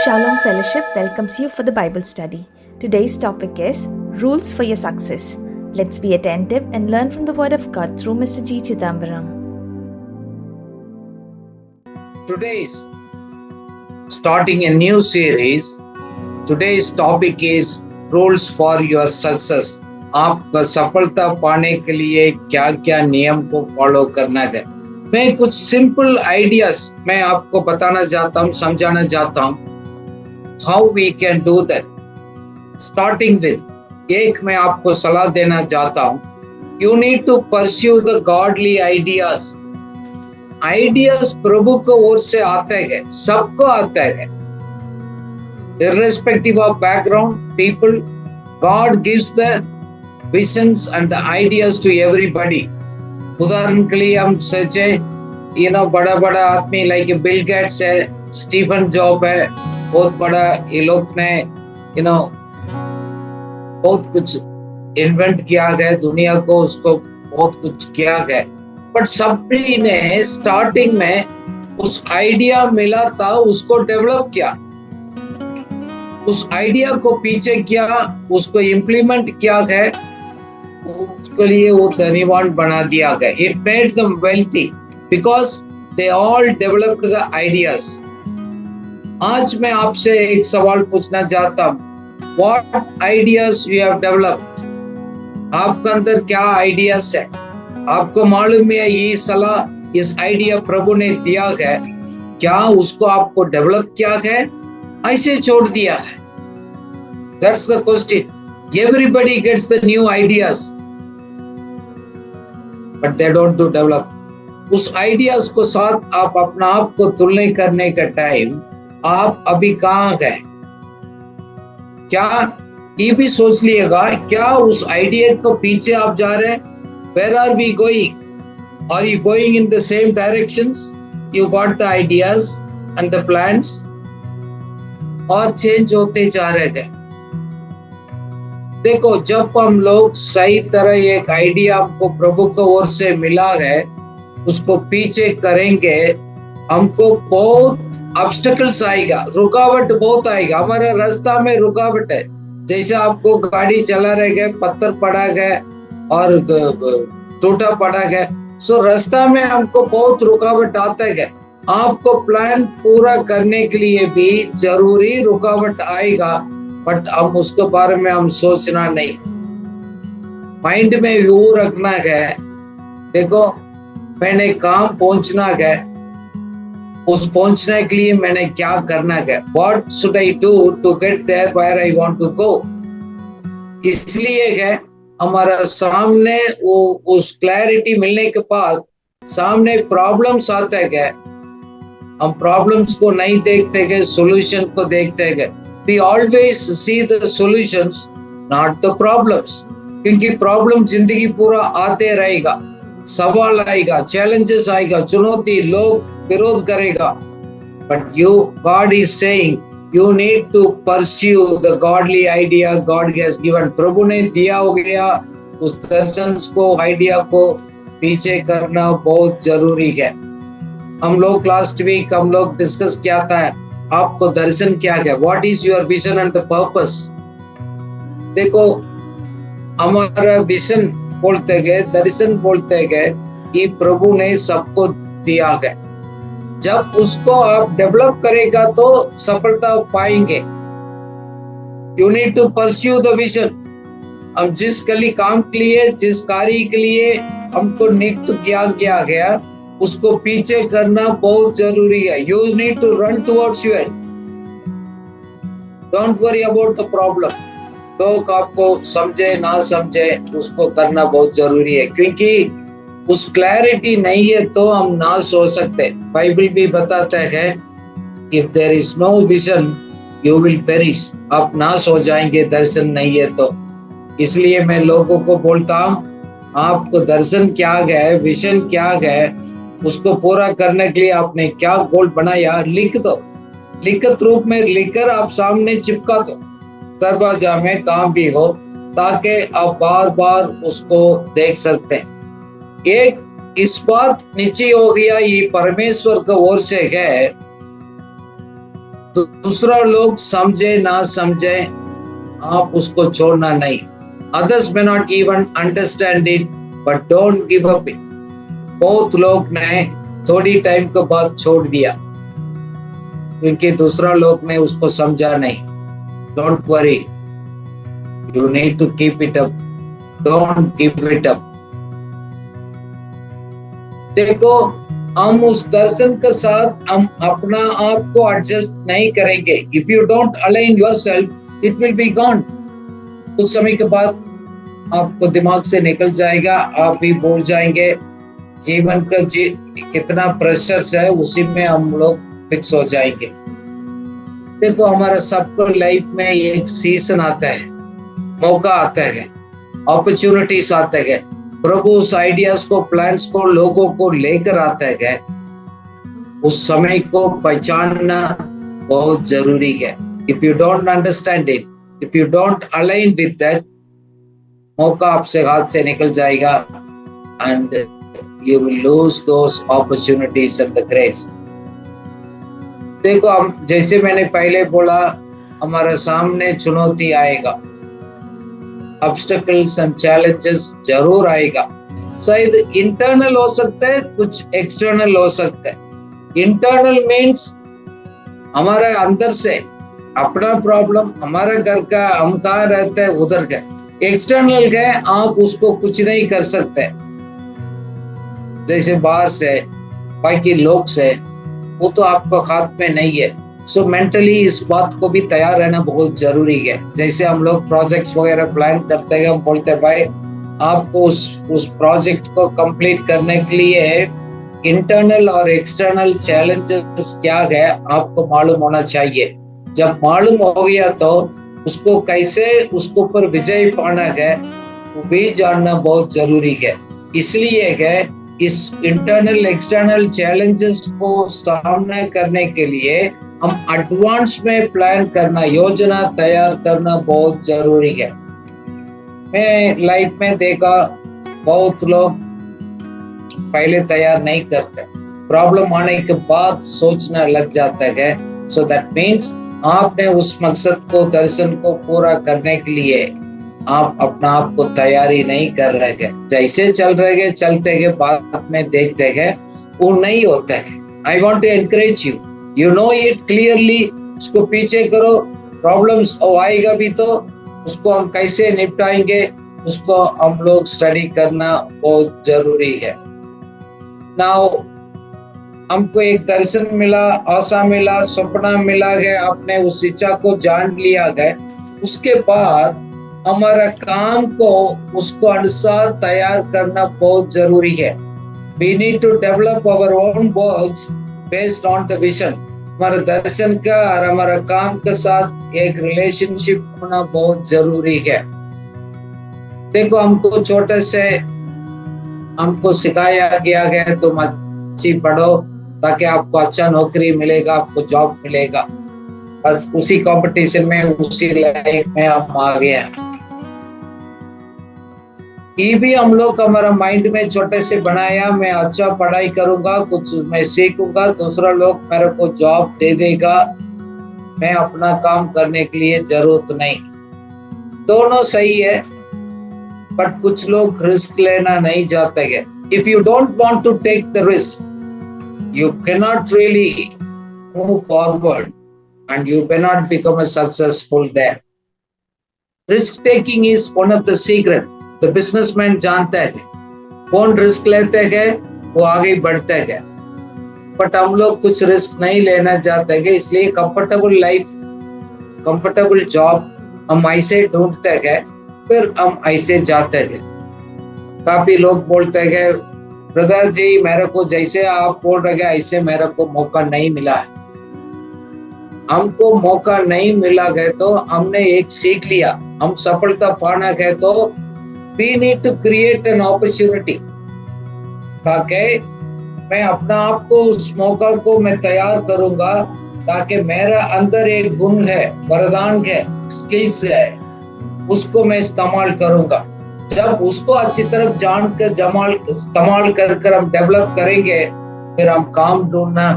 Shalom Fellowship welcomes you for the Bible study. Today's topic is Rules for Your Success. Let's be attentive and learn from the Word of God through Mr. G. Chidambaram. Today's starting a new series. Today's topic is Rules for Your Success. आपका सफलता पाने के लिए क्या क्या नियम को follow करना है। मैं कुछ सिंपल आइडियाज मैं आपको बताना चाहता हूँ, समझाना चाहता हूँ how we can do that. Starting with एक मैं आपको सलाह देना चाहता हूँ, you need to pursue the godly ideas. Ideas प्रभु को ओर से आते हैं, सबको आते हैं, irrespective of background, people. God gives the visions and the ideas to everybody. उदाहरण के लिए हम सोचे, बड़ा बड़ा आदमी लाइक बिल गेट्स है, स्टीफन जॉब है, बहुत बड़ा ये लोग ने बहुत कुछ इन्वेंट किया गया दुनिया को, उसको बहुत कुछ किया गया, बट सभी ने स्टार्टिंग में उस आइडिया मिला था, उसको डेवलप किया, उस आइडिया को पीछे किया, उसको इम्प्लीमेंट किया गया, उसके लिए वो धनीवान बना दिया गया. It made them wealthy because they all developed the ideas. आज मैं आपसे एक सवाल पूछना चाहता हूँ, What ideas you have developed? आपके अंदर क्या आइडियाज है? आपको मालूम है ये सलाह, इस आइडिया प्रभु ने दिया है, क्या उसको आपको डेवलप किया है, ऐसे छोड़ दिया है? That's the question. Everybody gets the new ideas, but they don't do develop. उस आइडियाज को साथ आप अपना आप को तुलना करने का टाइम आप अभी कहाँ गए? क्या ये भी सोच लिएगा, क्या उस आइडिया को पीछे आप जा रहे हैं? Where are we going? Are you going in the same directions? You got the ideas and the plans, और चेंज होते जा रहे हैं? देखो, जब हम लोग सही तरह एक आइडिया हमको प्रभु को ओर से मिला है, उसको पीछे करेंगे, हमको बहुत ऑब्स्टेकल्स आएगा, रुकावट बहुत आएगा, हमारे रास्ता में रुकावट है. जैसे आपको गाड़ी चला रहे गए, पत्थर पड़ा गया और टूटा पड़ा गया, सो रास्ता में हमको बहुत रुकावट आता है. आपको प्लान पूरा करने के लिए भी जरूरी रुकावट आएगा, बट हम उसके बारे में हम सोचना नहीं, माइंड में व्यू रखना है. देखो, मैंने काम पहुंचना है, उस पहुंचने के लिए मैंने क्या करना है, What should I do to get there where I want to go? इसलिए है हमारा सामने वो उस क्लैरिटी मिलने के बाद सामने प्रॉब्लम्स आते हैं, हम प्रॉब्लम्स को नहीं देखते गए, सॉल्यूशन को देखते गए. We always see the solutions, not the problems. क्योंकि प्रॉब्लम जिंदगी पूरा आते रहेगा, सवाल आएगा, चैलेंजेस आएगा, चुनौती, लोग विरोध करेगा. But God is saying, you need to pursue the godly idea God has given. प्रभु ने दिया हो गया उस दर्शन को, आइडिया को पीछे करना बहुत जरूरी है. हम लोग लास्ट वीक हम लोग डिस्कस किया था, आपको दर्शन क्या है, what is your vision and the purpose. देखो, हमारा विजन बोलते गए, दर्शन बोलते गए कि प्रभु ने सबको दिया है. जब उसको आप डेवलप करेगा तो सफलता पाएंगे. You need to pursue the vision. हम जिस काम के लिए, जिस कार्य के लिए हमको नियुक्त किया गया, उसको पीछे करना बहुत जरूरी है. You need to run towards you and don't worry about the problem. लोग आपको समझे ना समझे, उसको करना बहुत जरूरी है, क्योंकि उस क्लैरिटी नहीं है तो हम ना सोच सकते. बाइबल भी बताता है, if there is no vision you will perish. आप नाश हो जाएंगे, दर्शन नहीं है तो. इसलिए मैं लोगों को बोलता हूँ, आपको दर्शन क्या है, विजन क्या है, उसको पूरा करने के लिए आपने क्या गोल बनाया, लिख दो, लिखित रूप में लिखकर आप सामने चिपका दो, दरवाजा में काम भी हो, ताकि आप बार बार उसको देख सकते हैं. एक इस बात नीचे हो गया, ये परमेश्वर की ओर से है, दूसरा लोग समझे ना समझे, आप उसको छोड़ना नहीं। Others may not even understand it, but don't give up it. बहुत लोग ने थोड़ी टाइम के बाद छोड़ दिया क्योंकि दूसरा लोग ने उसको समझा नहीं। Don't worry, you need to keep it up. Don't give it up. देखो, हम उस दर्शन के साथ हम अपना आप को एडजस्ट नहीं करेंगे। If you don't align yourself, it will be gone. कुछ समय के बाद आपको दिमाग से निकल जाएगा, आप भी भूल जाएंगे। जीवन का कितना प्रेशर है उसी में हम लोग फिक्स हो जाएंगे। देखो, हमारा सबको लाइफ में एक सीजन आता है, मौका आता है, अपॉर्चुनिटीज आते हैं। प्रभु उस आइडियाज को, प्लान्स को, लोगों को लेकर आता है। उस समय को पहचानना बहुत जरूरी है। If you don't understand it, if you don't align with that, मौका आपसे हाथ से निकल जाएगा and you will lose those opportunities and the grace. देखो, हम जैसे मैंने पहले बोला, हमारे सामने चुनौती आएगा, ऑब्स्टेकल्स एंड चैलेंजेस जरूर आएगा। शायद इंटरनल हो सकता है, कुछ एक्सटर्नल हो सकता है। इंटरनल मीन्स हमारे अंदर से अपना प्रॉब्लम, हमारा घर का, हम कहाँ रहते हैं उधर का। एक्सटर्नल है, आप उसको कुछ नहीं कर सकते, जैसे बाहर से बाकी लोग से, वो तो आपको हाथ में नहीं है। सो मेंटली इस बात को भी तैयार रहना बहुत जरूरी है। जैसे हम लोग प्रोजेक्ट्स वगैरह प्लान करते हैं, हम बोलते हैं भाई आपको उस प्रोजेक्ट को कंप्लीट करने के लिए इंटरनल और एक्सटर्नल चैलेंजेस क्या है आपको मालूम होना चाहिए। जब मालूम हो गया तो उसको कैसे उसके ऊपर विजय पाना है वो भी जानना बहुत जरूरी है। इसलिए है इस इंटरनल एक्सटर्नल चैलेंजेस को सामना करने के लिए हम एडवांस में प्लान करना, योजना तैयार करना बहुत जरूरी है। मैं लाइफ में देखा बहुत लोग पहले तैयार नहीं करते, प्रॉब्लम आने के बाद सोचना लग जाता है। सो दैट मीन्स आपने उस मकसद को, दर्शन को पूरा करने के लिए आप अपना आप को तैयारी नहीं कर रहे हैं। जैसे चल रहे हैं, चलते हैं, बाद में देखते हैं वो नहीं होता है। I want to encourage you, you know it clearly, उसको पीछे करो। प्रॉब्लम्स आएगा भी तो उसको हम कैसे निपटाएंगे, उसको हम लोग स्टडी करना बहुत जरूरी है। नाउ हमको एक दर्शन मिला, आशा मिला, सपना मिला है, आपने उस इच्छा को जान लिया है। उसके बाद हमारा काम को उसको अनुसार तैयार करना बहुत जरूरी है। We need to develop our own works based on the vision. हमारा दर्शन का और हमारा काम के साथ एक रिलेशनशिप होना बहुत जरूरी है। देखो, हमको छोटे से हमको सिखाया गया है तुम अच्छी पढ़ो ताकि आपको अच्छा नौकरी मिलेगा, आपको जॉब मिलेगा। बस उसी कंपटीशन में, उसी लाइफ में हम आ गए हैं। ये भी हम लोग हमारा माइंड में छोटे से बनाया, मैं अच्छा पढ़ाई करूंगा, कुछ मैं सीखूंगा, दूसरा लोग मेरे को जॉब दे देगा, मैं अपना काम करने के लिए जरूरत नहीं। दोनों सही है, बट कुछ लोग रिस्क लेना नहीं चाहते हैं। If you don't want to take the risk, you cannot really move forward and you cannot become a successful there. Risk taking is one of the secret. The businessman जानते हैं कौन risk लेते हैं, वो आगे बढ़ते हैं। बट हम लोग कुछ रिस्क नहीं लेना चाहते हैं, इसलिए कंफर्टेबल लाइफ, कंफर्टेबल जॉब हम ऐसे ढूंढते हैं, फिर हम ऐसे जाते हैं। काफी लोग बोलते हैं ब्रदर जी, मेरे को जैसे आप बोल रहे हैं ऐसे मेरे को मौका नहीं मिला है। हमको मौका नहीं मिला है तो हमने एक सीख लिया, हम सफलता पाना है तो we need to create an opportunity, ताकि मैं अपना आप को उस मौका को मैं तैयार करूंगा, ताकि मेरा अंदर एक गुण है, वरदान है, स्किल्स है, उसको मैं इस्तेमाल करूंगा। जब उसको अच्छी तरह जान कर इस्तेमाल कर हम डेवलप करेंगे, फिर हम काम ढूंढना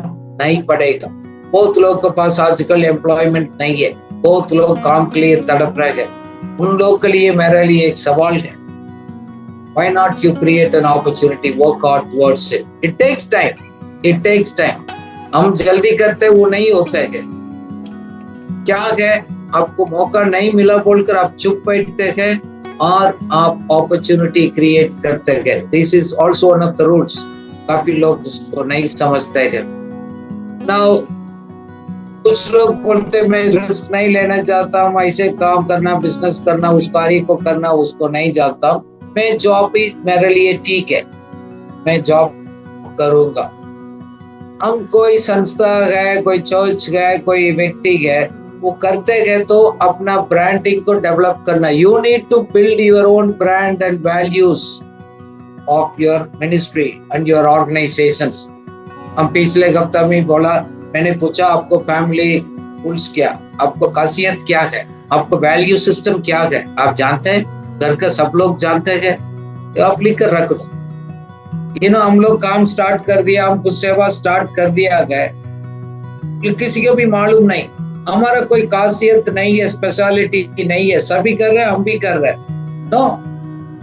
नहीं पड़ेगा। बहुत लोग के पास आजकल एम्प्लॉयमेंट नहीं है, बहुत लोग काम के लिए तड़प रहे हैं। उन लोगों के लिए मेरे लिए एक सवाल है, why not you create an opportunity, work hard towards it. It takes time, it takes time. हम जल्दी करते वो नहीं होता है। क्या है, आपको मौका नहीं मिला बोलकर आप चुप बैठते हैं और आप अपॉर्चुनिटी क्रिएट करते हैं। This is also one of the rules. काफी लोग उसको नहीं समझते हैं। नाउ कुछ लोग बोलते मैं रिस्क नहीं लेना चाहता, मैं ऐसे काम करना, बिजनेस करना, उस कार्य को करना उसको नहीं चाहता, मैं जॉब भी मेरे लिए ठीक है, मैं जॉब करूंगा। हम कोई संस्था है, कोई चर्च है, कोई व्यक्ति है, वो करते हैं तो अपना ब्रांडिंग को डेवलप करना। You need to build your own brand and values of your ministry and your organisations. हम पिछले हफ्ते में बोला, मैंने पूछा आपको फैमिली रूल्स क्या, आपको खासियत क्या है, आपको वैल्यू सिस्टम क्या है, आप जानते हैं? घर का सब लोग जानते हैं, तो आप लिख कर रख दो। हम लोग काम स्टार्ट कर दिया, हम कुछ सेवा स्टार्ट कर दिया गए, किसी को भी मालूम नहीं, हमारा कोई खासियत नहीं है, स्पेशलिटी नहीं है, सभी कर रहे हैं, हम भी कर रहे हैं। No,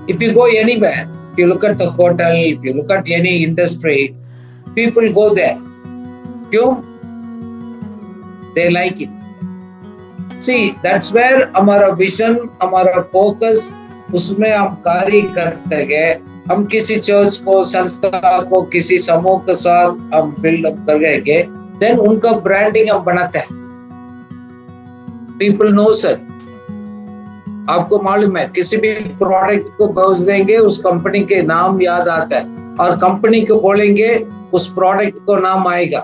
if you go anywhere, if you look at the hotel, if you look at any industry, people go there. क्यों? They like it. See, that's where हमारा विजन, हमारा फोकस, उसमें हम कार्य करते हैं। हम किसी चर्च को, संस्था को, किसी समूह के साथ हम बिल्डअप कर गए, देन उनका ब्रांडिंग हम बनाते हैं। पीपल नो सर, आपको मालूम है, किसी भी प्रोडक्ट को बेच देंगे, उस कंपनी के नाम याद आता है, और कंपनी को बोलेंगे उस प्रोडक्ट को नाम आएगा।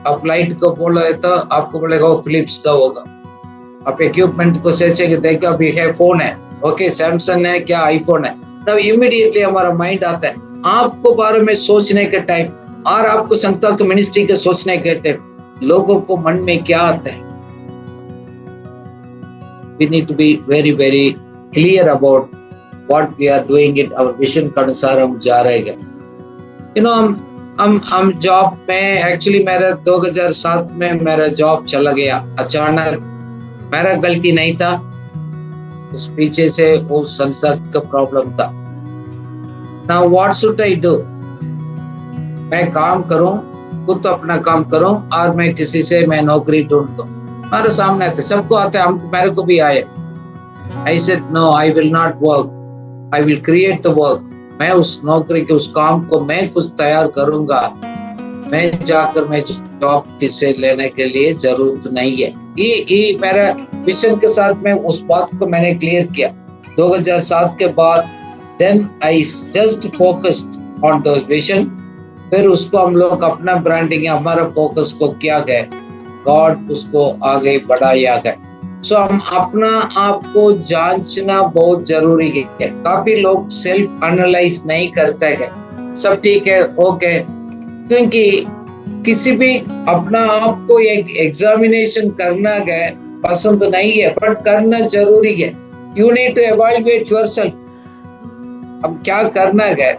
आप लाइट को बोले तो आपको बोलेगा वो फिलिप्स का होगा। आप इक्विपमेंट को सोचेंगे, देखा अभी है फोन है, ओके सैमसंग है क्या, आईफोन है, तब इमीडिएटली हमारा माइंड आता है। आपको बारे में सोचने के टाइम और आपको संस्था के मिनिस्ट्री के सोचने के टाइम लोगों को मन में क्या आता है? We need to be very very clear about what we are doing it, our vision के अनुसार हम जा रहे हैं। हम जॉब में, एक्चुअली मेरा 2007 में मेरा जॉब चला गया अचानक, मेरा गलती नहीं था, उस पीछे से वो संस्था का प्रॉब्लम था। Now what should I do? मैं काम करूं, खुद अपना काम करूं, और मैं किसी से मैं नौकरी ढूंढ लूं। हमारे सामने आते, सबको आते, हम मेरे को भी आए। I said no, I will not work, I will create the work. मैं उस नौकरी के, उस काम को मैं कुछ तैयार करूंगा। मैं जाकर मैं जॉब किससे लेने के लिए जरूरत नहीं है। ये मेरा विजन के साथ में उस बात को मैंने क्लियर किया 2007 के बाद। Then I just focused on the vision. फिर उसको हम लोग अपना ब्रांडिंग, हमारा फोकस को किया गया, गॉड उसको आगे बढ़ाया गया। सो हम अपना आप को जांचना बहुत जरूरी है। काफी लोग सेल्फ एनालाइज नहीं करते हैं, सब ठीक है, ओके, क्योंकि किसी भी अपना आप को एक एग्जामिनेशन करना गए पसंद नहीं है, बट करना जरूरी है। You need to evaluate yourself. अब क्या करना है,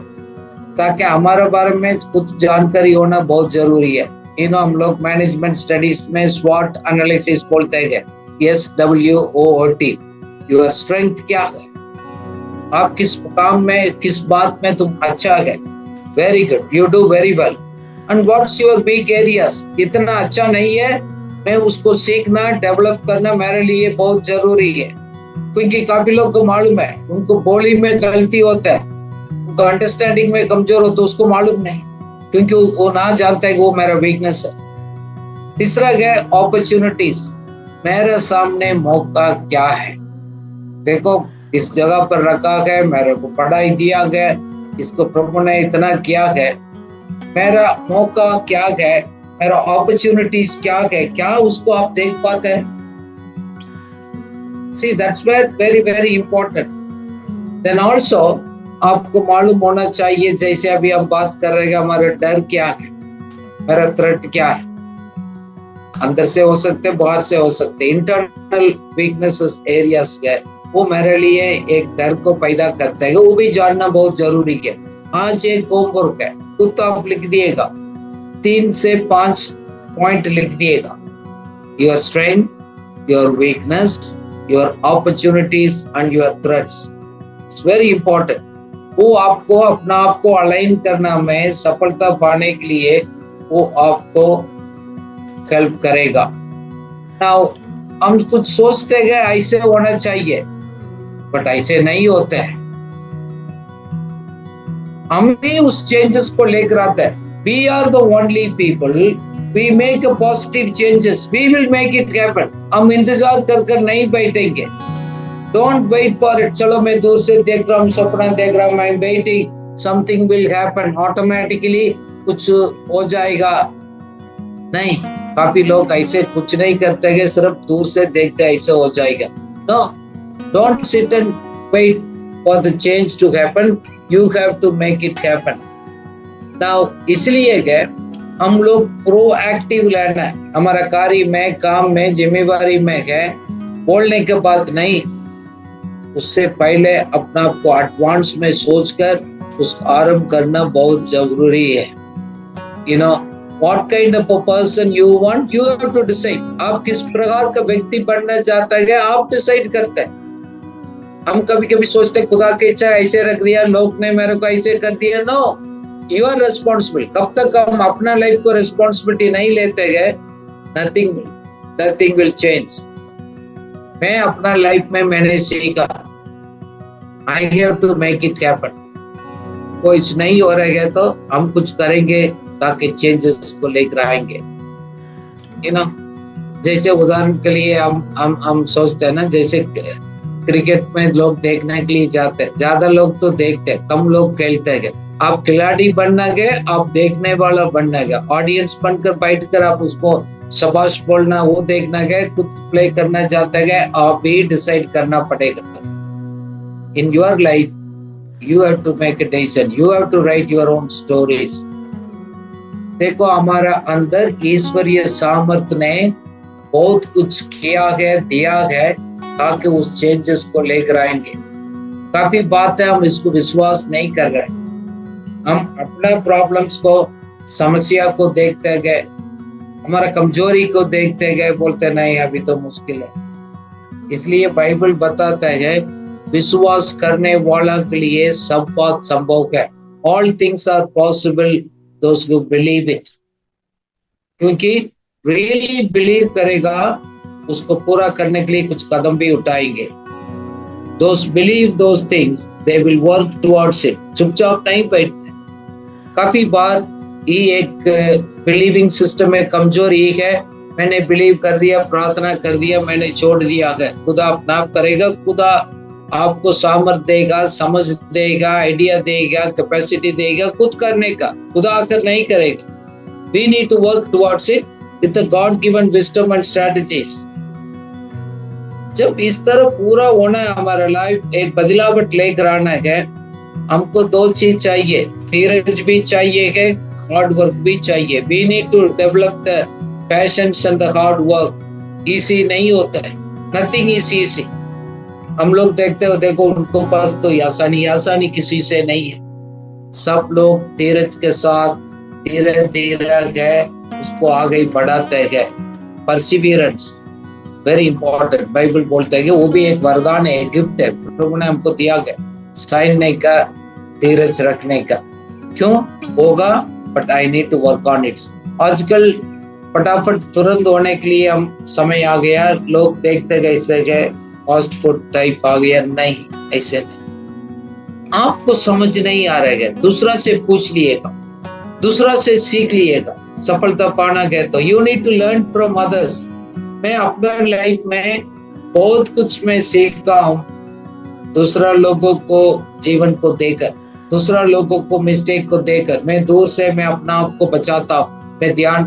ताकि हमारे बारे में कुछ जानकारी होना बहुत जरूरी है। हम लोग मैनेजमेंट स्टडीज में SWOT एनालिसिस बोलते हैं, SWOT। योर स्ट्रेंथ क्या है, आप किस काम में, किस बात में तुम अच्छा है, very good, you do very well. And what's your weak areas, इतना अच्छा नहीं है, मैं उसको सीखना, डेवलप करना मेरे लिए बहुत जरूरी है। क्योंकि काफी लोग को मालूम है, उनको बोली में गलती होता है, उनको अंडरस्टैंडिंग में कमजोर होता है, उसको मालूम नहीं, क्योंकि वो ना जानता है कि वो मेरा वीकनेस है। तीसरा है अपॉर्चुनिटीज। मेरे सामने मौका क्या है, देखो इस जगह पर रखा गया, मेरे को पढ़ाई दिया गया, इसको प्रभु ने इतना किया है, मेरा मौका क्या है, मेरा अपॉर्चुनिटीज क्या है, क्या उसको आप देख पाते हैं? See, that's very very important. Then also आपको मालूम होना चाहिए, जैसे अभी हम बात कर रहे हैं, हमारा डर क्या है, मेरा थ्रेट क्या है, अंदर से हो सकते, बाहर से हो सकते, इंटरनल वीकनेसेस एरियाज है, वो मेरे लिए एक डर को पैदा करता है, वो भी जानना बहुत जरूरी है। आज एक होमवर्क है, खुद आप लिख दिएगा, 3 से 5 पॉइंट लिख दिएगा। your strength, your weakness, your opportunities and your threats. It's very important. वो आपको अपना आप को अलाइन करना में सफलता पाने के लिए वो आपको हेल्प करेगा। नाउ हम कुछ सोचते हैं ऐसे होना चाहिए, बट ऐसे नहीं होते हैं। हम भी उस चेंजेस को लेकर आते हैं। We are the only people, we make a positive changes, we will make it happen. हम इंतजार कर नहीं बैठेंगे। Don't wait for it. चलो मैं दूर से देख रहा हूँ, सपना देख रहा हूँ, I'm waiting, something will happen, automatically कुछ हो जाएगा। नहीं, काफी लोग ऐसे कुछ नहीं करते हैं, सिर्फ दूर से देखते हैं ऐसे हो जाएगा। No, don't sit and wait for the change to happen. You have to make it happen. Now, इसलिए क्या हम लोग प्रोएक्टिव लेना है हमारा कार्य में, काम में, जिम्मेवारी में है। बोलने के बाद नहीं, उससे पहले अपना आप को एडवांस में सोचकर उसको आरंभ करना बहुत जरूरी है। You know, what kind of a person you want, you have to decide. आप किस प्रकार का व्यक्ति बनना चाहता है, आप डिसाइड करते हैं। हम कभी कभी सोचते खुदा की इच्छा ऐसे रख दिया, लोग ने मेरे को ऐसे कर दिया। No, you are responsible. कब तक हम अपना लाइफ को रिस्पॉन्सिबिलिटी नहीं लेते गए, नथिंग विल चेंज। मैं अपना लाइफ में मैंने सीखा, I have to make it happen. कुछ नहीं हो रहा है तो हम कुछ करेंगे ताकि चेंजेस को लेकर आएंगे। यू नो, जैसे उदाहरण के लिए हम सोचते हैं ना, जैसे क्रिकेट में लोग देखने के लिए जाते हैं, ज्यादा लोग तो देखते हैं, कम लोग खेलते हैं। आप खिलाड़ी बनना गए, आप देखने वाला बनना गया, ऑडियंस बनकर बैठकर आप उसको शाबाश बोलना, वो देखना गए, खुद प्ले करना चाहते गए, आप भी डिसाइड करना पड़ेगा। In your life you have to make a decision, you have to write your own stories. देखो, हमारा अंदर ईश्वरीय सामर्थ्य ने बहुत कुछ किया है, दिया है, ताकि उस चेंजेस को लेकर आएंगे। काफी बात है हम इसको विश्वास नहीं कर रहे। हम अपना प्रॉब्लम्स को, समस्या को देखते गए, हमारा कमजोरी को देखते गए, बोलते नहीं अभी तो मुश्किल है। इसलिए बाइबल बताता है विश्वास करने वाला के लिए सब बात संभव है। All things are possible those who believe it. क्योंकि रियली बिलीव करेगा, उसको पूरा करने के लिए कुछ कदम भी उठाएंगे। Those believe those things, they will work towards it. चुपचाप नहीं बैठते। काफी बार ये एक बिलीविंग सिस्टम में कमजोरी है। मैंने बिलीव कर दिया, प्रार्थना कर दिया, मैंने छोड़ दिया है। खुदा अपना आप करेगा, खुदा आपको सामर्थ देगा, समझ देगा, आइडिया देगा, कैपेसिटी देगा खुद करने का। खुदा आकर नहीं करेगा। We need to work towards it with the God-given wisdom and strategies. जब इस तरह पूरा होना है हमारा लाइफ, एक बदलावट लेकर आना है, हमको दो चीज चाहिए, धीरज भी चाहिए है, हार्ड वर्क भी चाहिए। We need to develop the passions and the hard work. Easy नहीं होता है, nothing is easy. हम लोग देखते हो, देखो उनको पास तो आसानी किसी से नहीं है। सब लोग धीरज के साथ धीरे धीरे गए, उसको आगे बढ़ाते गए। Perseverance very important. बाइबल बोलता है कि वो भी एक वरदान है, एक गिफ्ट है, प्रभु ने हमको दिया गया सहने का, धीरज रखने का। क्यों होगा, but I need to work on it. आजकल फटाफट तुरंत होने के लिए हम समय आ गया, लोग देखते गए ऐसे गए, फास्ट फूड टाइप आ गया। नहीं, ऐसे नहीं। आपको समझ नहीं आ रहा है, दूसरा से पूछ लिएगा, दूसरा से सीख लिएगा। सफलता पाना गया तो you need to learn from others. मैं अपने लाइफ में बहुत कुछ मैं सीखा हूँ दूसरा लोगों को जीवन को देकर, दूसरा लोगों को मिस्टेक को देकर। मैं दूर से मैं अपना आप को बचाता हूँ, मैं ध्यान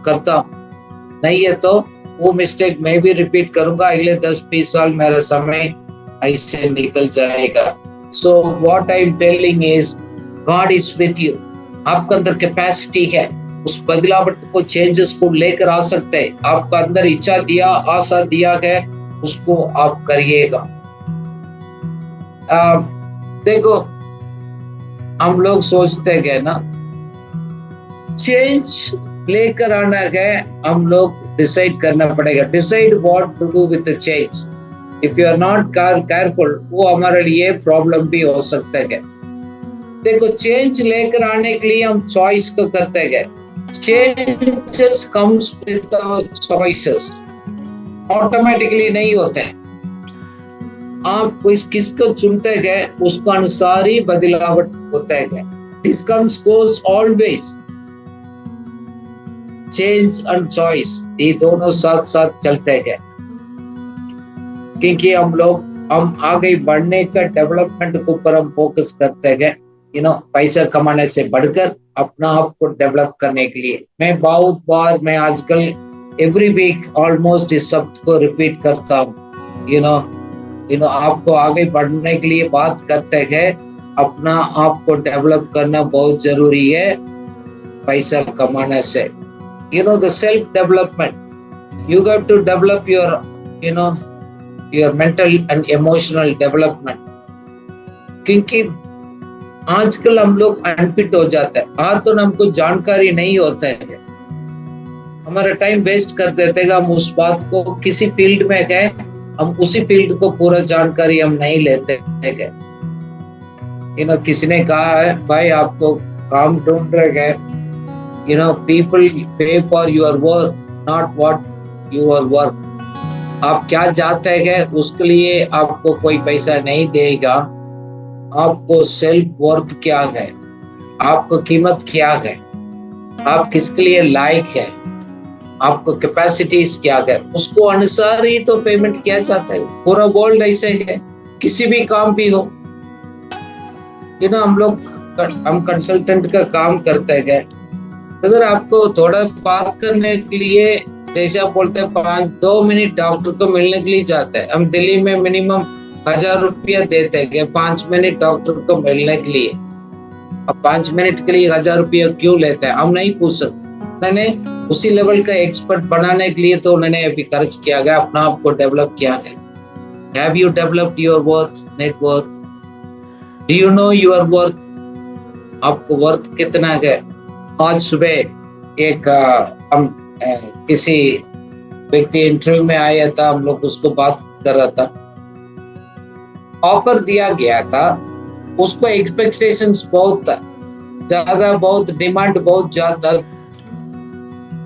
करता हूँ। नहीं है तो वो मिस्टेक मैं भी रिपीट करूंगा, अगले 10-20 साल मेरा समय ऐसे निकल जाएगा। So what I am telling is God is with you. आपके अंदर कैपेसिटी है, उस बदलावट को, चेंजेस को लेकर आ सकते हैं। आपका अंदर इच्छा दिया, आशा दिया है, उसको आप करिएगा। देखो, हम लोग सोचते हैं ना, चेंज लेकर आना है, हम लोग डिसाइड करना पड़ेगा. Decide what to do with the change. If you are not careful, वो हमारे लिए प्रॉब्लम भी हो सकता है. देखो, चेंज लेकर आने के लिए हम चॉइस को करते हैं. Changes comes with choices, automatically नहीं होते हैं. आप किसको चुनते गए उसके अनुसार ही बदलावट होते गए. This comes goes always. Change and choice ये दोनों साथ साथ चलते गए, क्योंकि हम आगे बढ़ने का डेवलपमेंट के ऊपर हम फोकस करते गए. पैसा कमाने से बढ़कर अपना आप को डेवलप करने के लिए. मैं बहुत बार, मैं आजकल एवरी वीक ऑलमोस्ट इस शब्द को रिपीट करता हूँ. आपको आगे बढ़ने के लिए बात करते हैं, अपना आप को डेवलप करना बहुत जरूरी है पैसा कमाने से. The self development, you got to develop your your mental and emotional development. क्योंकि आजकल हम लोग अनफिट हो जाते हैं. तो हमको जानकारी नहीं होता है, हमारा टाइम वेस्ट कर देते हैं. हम उस बात को किसी फील्ड में गए, हम उसी फील्ड को पूरा जानकारी हम नहीं लेते हैं. किसी ने कहा है, भाई आपको काम ढूंढ रहे हैं. People pay for your worth, not what you are worth. आप क्या चाहते हैं उसके लिए आपको कोई पैसा नहीं देगा. आपको सेल्फ वर्थ क्या है, आपको कीमत क्या है, आप किसके लिए लायक है, आपको कैपेसिटीज क्या है, उसको अनुसार ही तो पेमेंट किया जाता है. पूरा वर्ल्ड ऐसे है, किसी भी काम भी हो. हम कंसल्टेंट का काम करते हैं. अगर आपको थोड़ा बात करने के लिए, जैसे आप बोलते हैं 2 मिनट डॉक्टर को मिलने के लिए जाते हैं. हम दिल्ली में मिनिमम 1000 रुपया देते हैं 5 मिनट डॉक्टर को मिलने के लिए. अब 5 मिनट के लिए 1000 रुपया क्यों लेते हैं, हम नहीं पूछ सकते. मैंने उसी लेवल का एक्सपर्ट बनाने के लिए तो उन्होंने अभी खर्च किया गया, अपना आप को डेवलप किया गया. Have you developed your worth, net worth? Do you know your worth? आपको वर्थ कितना है. आज सुबह हम किसी व्यक्ति इंटरव्यू में आया था, हम लोग उसको बात कर रहा था. ऑफर दिया गया था, उसको एक्सपेक्टेशंस बहुत ज्यादा, बहुत डिमांड बहुत ज्यादा,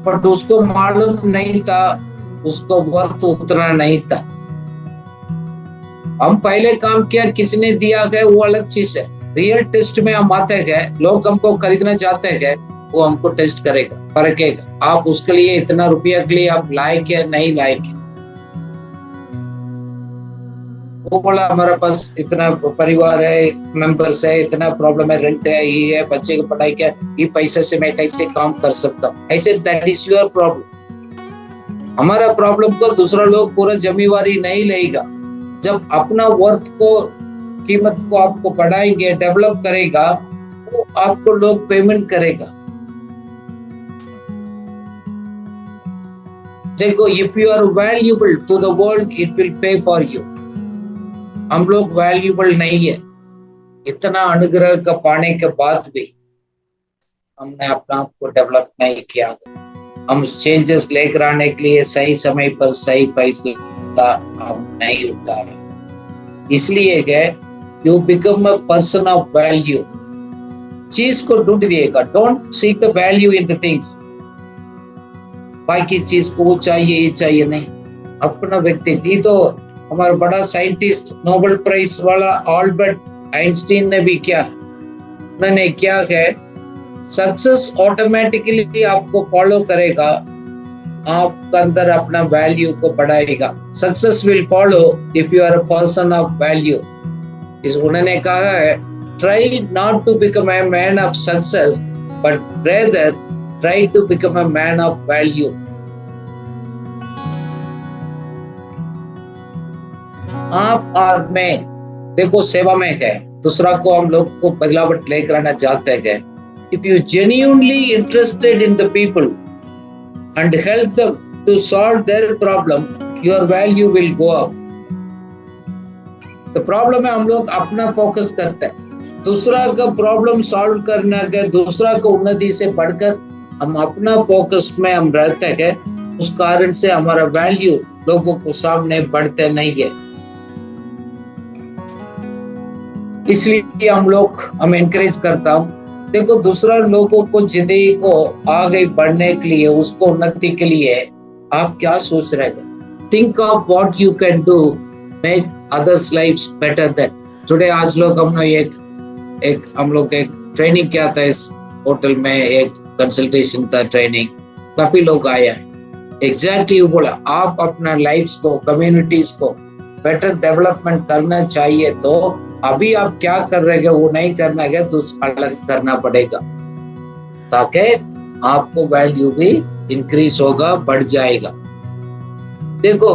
बट उसको मालूम नहीं था उसको वर्थ उतना नहीं था. हम पहले काम किया, किसी ने दिया गया, वो अलग चीज है. रियल टेस्ट में हम आते गए, लोग हमको खरीदना चाहते हैं, वो हमको टेस्ट करेगा, परखेगा. आप उसके लिए इतना रुपया के लिए आप लायक है नहीं लायक है. वो बोला हमारे पास इतना परिवार है, मेंबर्स है, इतना प्रॉब्लम है, रेंट है, ये है, बच्चे की पढ़ाई क्या, ये पैसे से मैं कैसे काम कर सकता हूँ. ऐसे दैट इज योर प्रॉब्लम. हमारा प्रॉब्लम को दूसरा लोग पूरा जिम्मेवारी नहीं लेगा. जब अपना वर्थ को, कीमत को आपको बढ़ाएंगे, डेवलप करेगा, वो आपको लोग पेमेंट करेगा. देखो, if you are valuable to the world, it will pay for you. हम लोग वैल्यूएबल नहीं है. इतना अनुग्रह का पाने के बाद भी हमने अपना आप को डेवलप नहीं किया. हम चेंजेस लेकर आने के लिए सही समय पर सही पैसे हम नहीं उठाए. इसलिए गए, you become a person of value. चीज को ढूंढिएगा. Don't seek the value in the things. बाकी चीज को वो चाहिए, ये चाहिए नहीं. अपना व्यक्ति. तो हमारा बड़ा साइंटिस्ट, नोबेल प्राइज वाला अल्बर्ट आइंस्टीन ने भी क्या, उन्होंने क्या है, सक्सेस ऑटोमेटिकली आपको फॉलो करेगा, आपके अंदर अपना वैल्यू को बढ़ाएगा. Success will follow if you are a person of value. उन्होंने कहा है, try not to become a man of success, but rather try to become a man of value. आप और मैं, देखो, सेवा में है, दूसरा को हम लोग को बदलावट लेकर आना चाहते हैं. If you genuinely interested in the people and help them to solve their problem, your value will go up. तो प्रॉब्लम है, हम लोग अपना फोकस करते हैं, दूसरा का प्रॉब्लम सॉल्व करना के, दूसरा को उन्नति से बढ़कर हम अपना फोकस में हम रहते हैं. उस कारण से हमारा वैल्यू लोगों को सामने बढ़ते नहीं है। इसलिए हम एनकरेज करता हूँ, देखो दूसरा लोगों को जिंदगी को आगे बढ़ने के लिए, उसको उन्नति के लिए आप क्या सोच रहे हैं? Think of what you can do, make others lives better than today. आज लोग हम लोग एक ट्रेनिंग किया था इस होटल में, एक कंसल्टेशन था, ट्रेनिंग, काफी लोग आया है। एग्जैक्टली वो बोला, आप अपना लाइफ्स को, कम्युनिटीज को बेटर डेवलपमेंट करना चाहिए तो अभी आप क्या कर रहे हैं वो नहीं करना है तो अलग करना पड़ेगा, ताकि आपको वैल्यू भी इंक्रीज होगा, बढ़ जाएगा। देखो,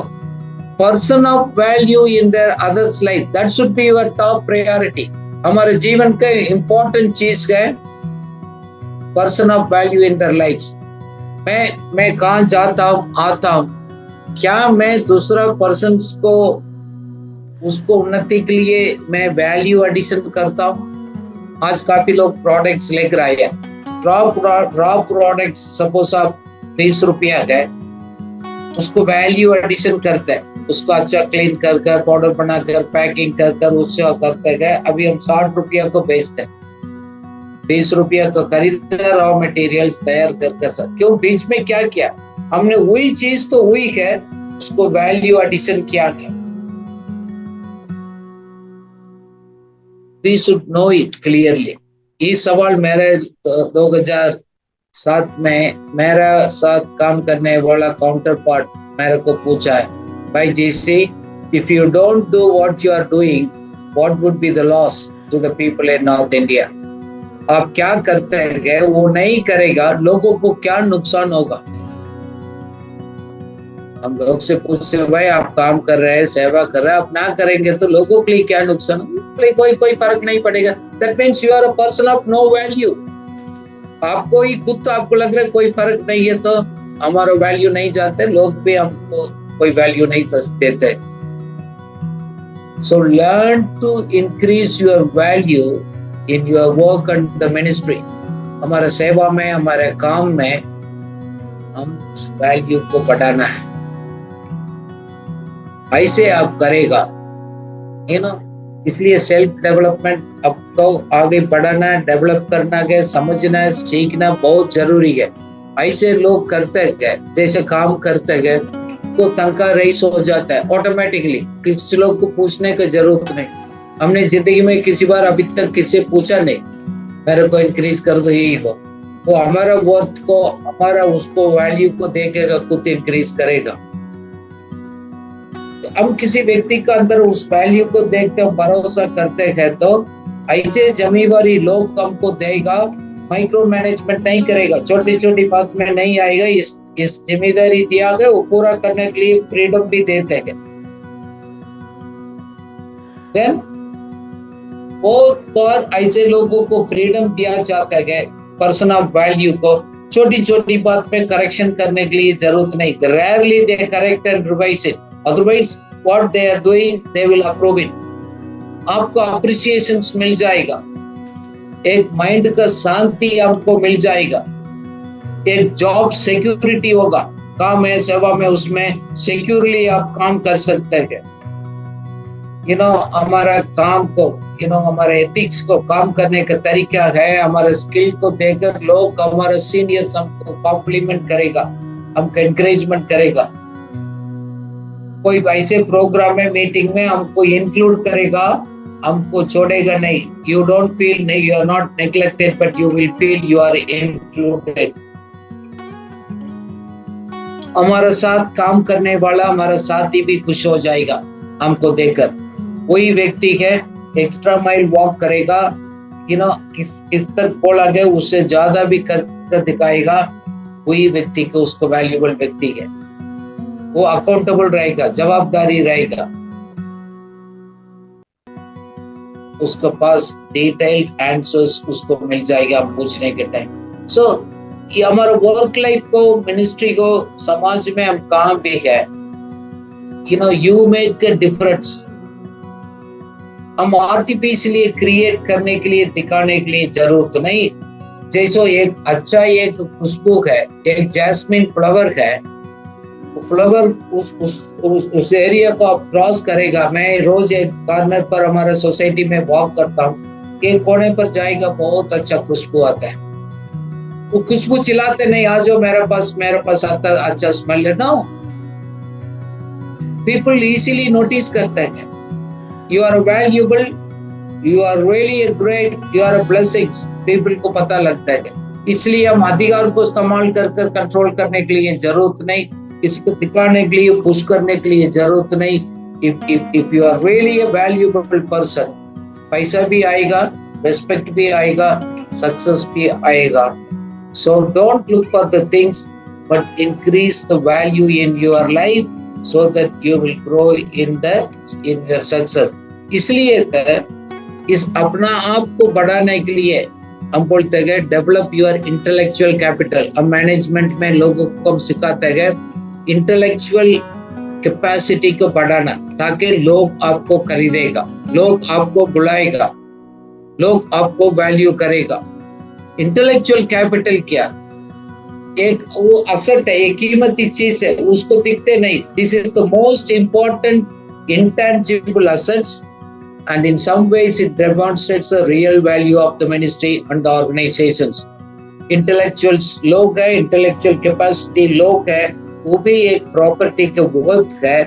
person of value in their others life, that should be your top priority. हमारे जीवन के इंपॉर्टेंट चीज है person of value in their life. मैं कहाँ जाता हूँ, आता हूँ, क्या मैं दूसरा पर्सन को, उसको उन्नति के लिए मैं वैल्यू एडिशन करता हूँ? आज काफी लोग प्रोडक्ट्स लेकर आए हैं, रॉ प्रोडक्ट्स, सपोज आप 20 रुपया गए, उसको वैल्यू एडिशन करते हैं, उसको अच्छा क्लीन कर पाउडर बनाकर पैकिंग कर उससे करते गए, अभी हम 60 रुपया को बेचते हैं, 20 रुपया को खरीदते रॉ मटेरियल्स तैयार कर सर। क्यों? बीच में क्या किया हमने? वही चीज तो हुई है, उसको वैल्यू एडिशन किया है। We should know it clearly. ये सवाल मेरे 2007 में मेरा साथ काम करने वाला काउंटर पार्ट मेरे को पूछा है, भाई GC, if you don't do what you are doing, what would be the loss to the people in North India? आप क्या करते हैं वो नहीं करेगा, लोगों को क्या नुकसान होगा? हम लोग से पूछते भाई आप काम कर रहे हैं, सेवा कर रहे हैं, आप ना करेंगे तो लोगों के लिए क्या नुकसान? कोई फर्क नहीं पड़ेगा। That means you are a person of no value. आपको ही खुद आपको लग रहा है कोई फर्क नहीं है तो हमारा वैल्यू नहीं जानते, लोग भी हमको कोई वैल्यू नहीं देते। So learn to increase your value in your work and the ministry. हमारा सेवा में, हमारे काम में हम वैल्यू को बढ़ाना है। ऐसे आप करेगा, इसलिए सेल्फ डेवलपमेंट आपको आगे बढ़ाना है, डेवलप करना है, समझना है, सीखना बहुत जरूरी है। ऐसे लोग करते हैं, जैसे काम करते हैं तो तनख्वाह रेस हो जाता है ऑटोमेटिकली, किसी लोग को पूछने की जरूरत नहीं। हमने जिंदगी में किसी बार अभी तक किसी पूछा नहीं मेरे को इंक्रीज कर दो, यही हो, वो हमारा वर्थ को, हमारा उसको वैल्यू को देखेगा, खुद इंक्रीज करेगा। हम किसी व्यक्ति का अंदर उस वैल्यू को देखते हैं, भरोसा करते हैं, तो ऐसे जिम्मेवारी लोग हमको देगा, माइक्रो मैनेजमेंट नहीं करेगा, छोटी छोटी बात में नहीं आएगा, इस जिम्मेदारी दिया गया वो पूरा करने के लिए फ्रीडम भी देते हैं। देन बहुत बार ऐसे लोगों को फ्रीडम दिया जाता है, पर्सन ऑफ वैल्यू को छोटी छोटी बात में करेक्शन करने के लिए जरूरत नहीं, rarely they correct and revise it, otherwise what they are doing they will approve it. आपको अप्रिसिएशन मिल जाएगा, एक माइंड का शांति आपको मिल जाएगा, एक जॉब सिक्योरिटी होगा, काम है, सेवा में, उसमें सिक्योरली आप काम कर सकते हैं। हमारा काम को, हमारे एथिक्स को, काम करने का तरीका है, हमारे स्किल को देखकर लोग, हमारे सीनियर्स हमको कॉम्प्लीमेंट करेगा, हमको एनकरेजमेंट करेगा। कोई ऐसे प्रोग्राम में, मीटिंग में हमको इंक्लूड करेगा, हमको छोड़ेगा नहीं। यू डोंट फील नहीं, you are not neglected, but you will feel you are included. हमारे साथ काम करने वाला हमारा साथी भी खुश हो जाएगा हमको देखकर। वही व्यक्ति है एक्स्ट्रा माइल वॉक करेगा, किस तक बोला गया उससे ज्यादा भी कर दिखाएगा, वही व्यक्ति को, उसको वैल्यूएबल व्यक्ति है। वो अकाउंटेबल रहेगा, जवाबदारी रहेगा, उसके पास डिटेल्ड आंसर्स उसको मिल जाएगा पूछने के टाइम। सो ये हमारा वर्क लाइफ को, मिनिस्ट्री को, समाज में हम कहाँ भी है, यू मेक अ डिफरेंस। हम आर्टिफिशियली क्रिएट करने के लिए, दिखाने के लिए जरूरत नहीं। जैसे एक खुशबू है, एक जैस्मिन फ्लावर है, फ्लावर उस एरिया को आप क्रॉस करेगा। मैं रोज एक कॉर्नर पर हमारे सोसाइटी में वॉक करता हूँ, एक कोने पर जाएगा, बहुत अच्छा खुशबू आता है। वो खुशबू चिल्लाते नहीं, आ जाओ मेरे पास आता अच्छा स्मेल है ना। पीपल इजीली नोटिस करते हैं, you are valuable, you are really great, you are blessings. People को पता लगता है। इसलिए हम अधिकार को इस्तेमाल कर कंट्रोल करने के लिए जरूरत नहीं, किसी को दिखाने के लिए पुश करने के लिए जरूरत नहीं। If you are really a valuable person, पैसा भी आएगा, रिस्पेक्ट भी आएगा, सक्सेस भी आएगा। So don't look for the things but increase the value in your life so that you will grow in your success। इसलिए इस अपना आप को बढ़ाने के लिए हम बोलते हैं डेवलप योर इंटेलेक्चुअल कैपिटल। अब मैनेजमेंट में लोगों को हम सिखाते हैं इंटेलेक्चुअल कैपेसिटी को बढ़ाना, ताकि लोग आपको खरीदेगा, लोग आपको बुलाएगा, लोग आपको वैल्यू करेगा। इंटेलेक्चुअल कैपिटल क्या? एक वो असेट है, एक कीमती चीज है, उसको दिखते नहीं। This is the most important intangible assets and in some ways it demonstrates the real value of the ministry and the organizations। intellectuals लोग है, intellectual capacity लोग है, वो भी एक प्रॉपर्टी के वर्थ है।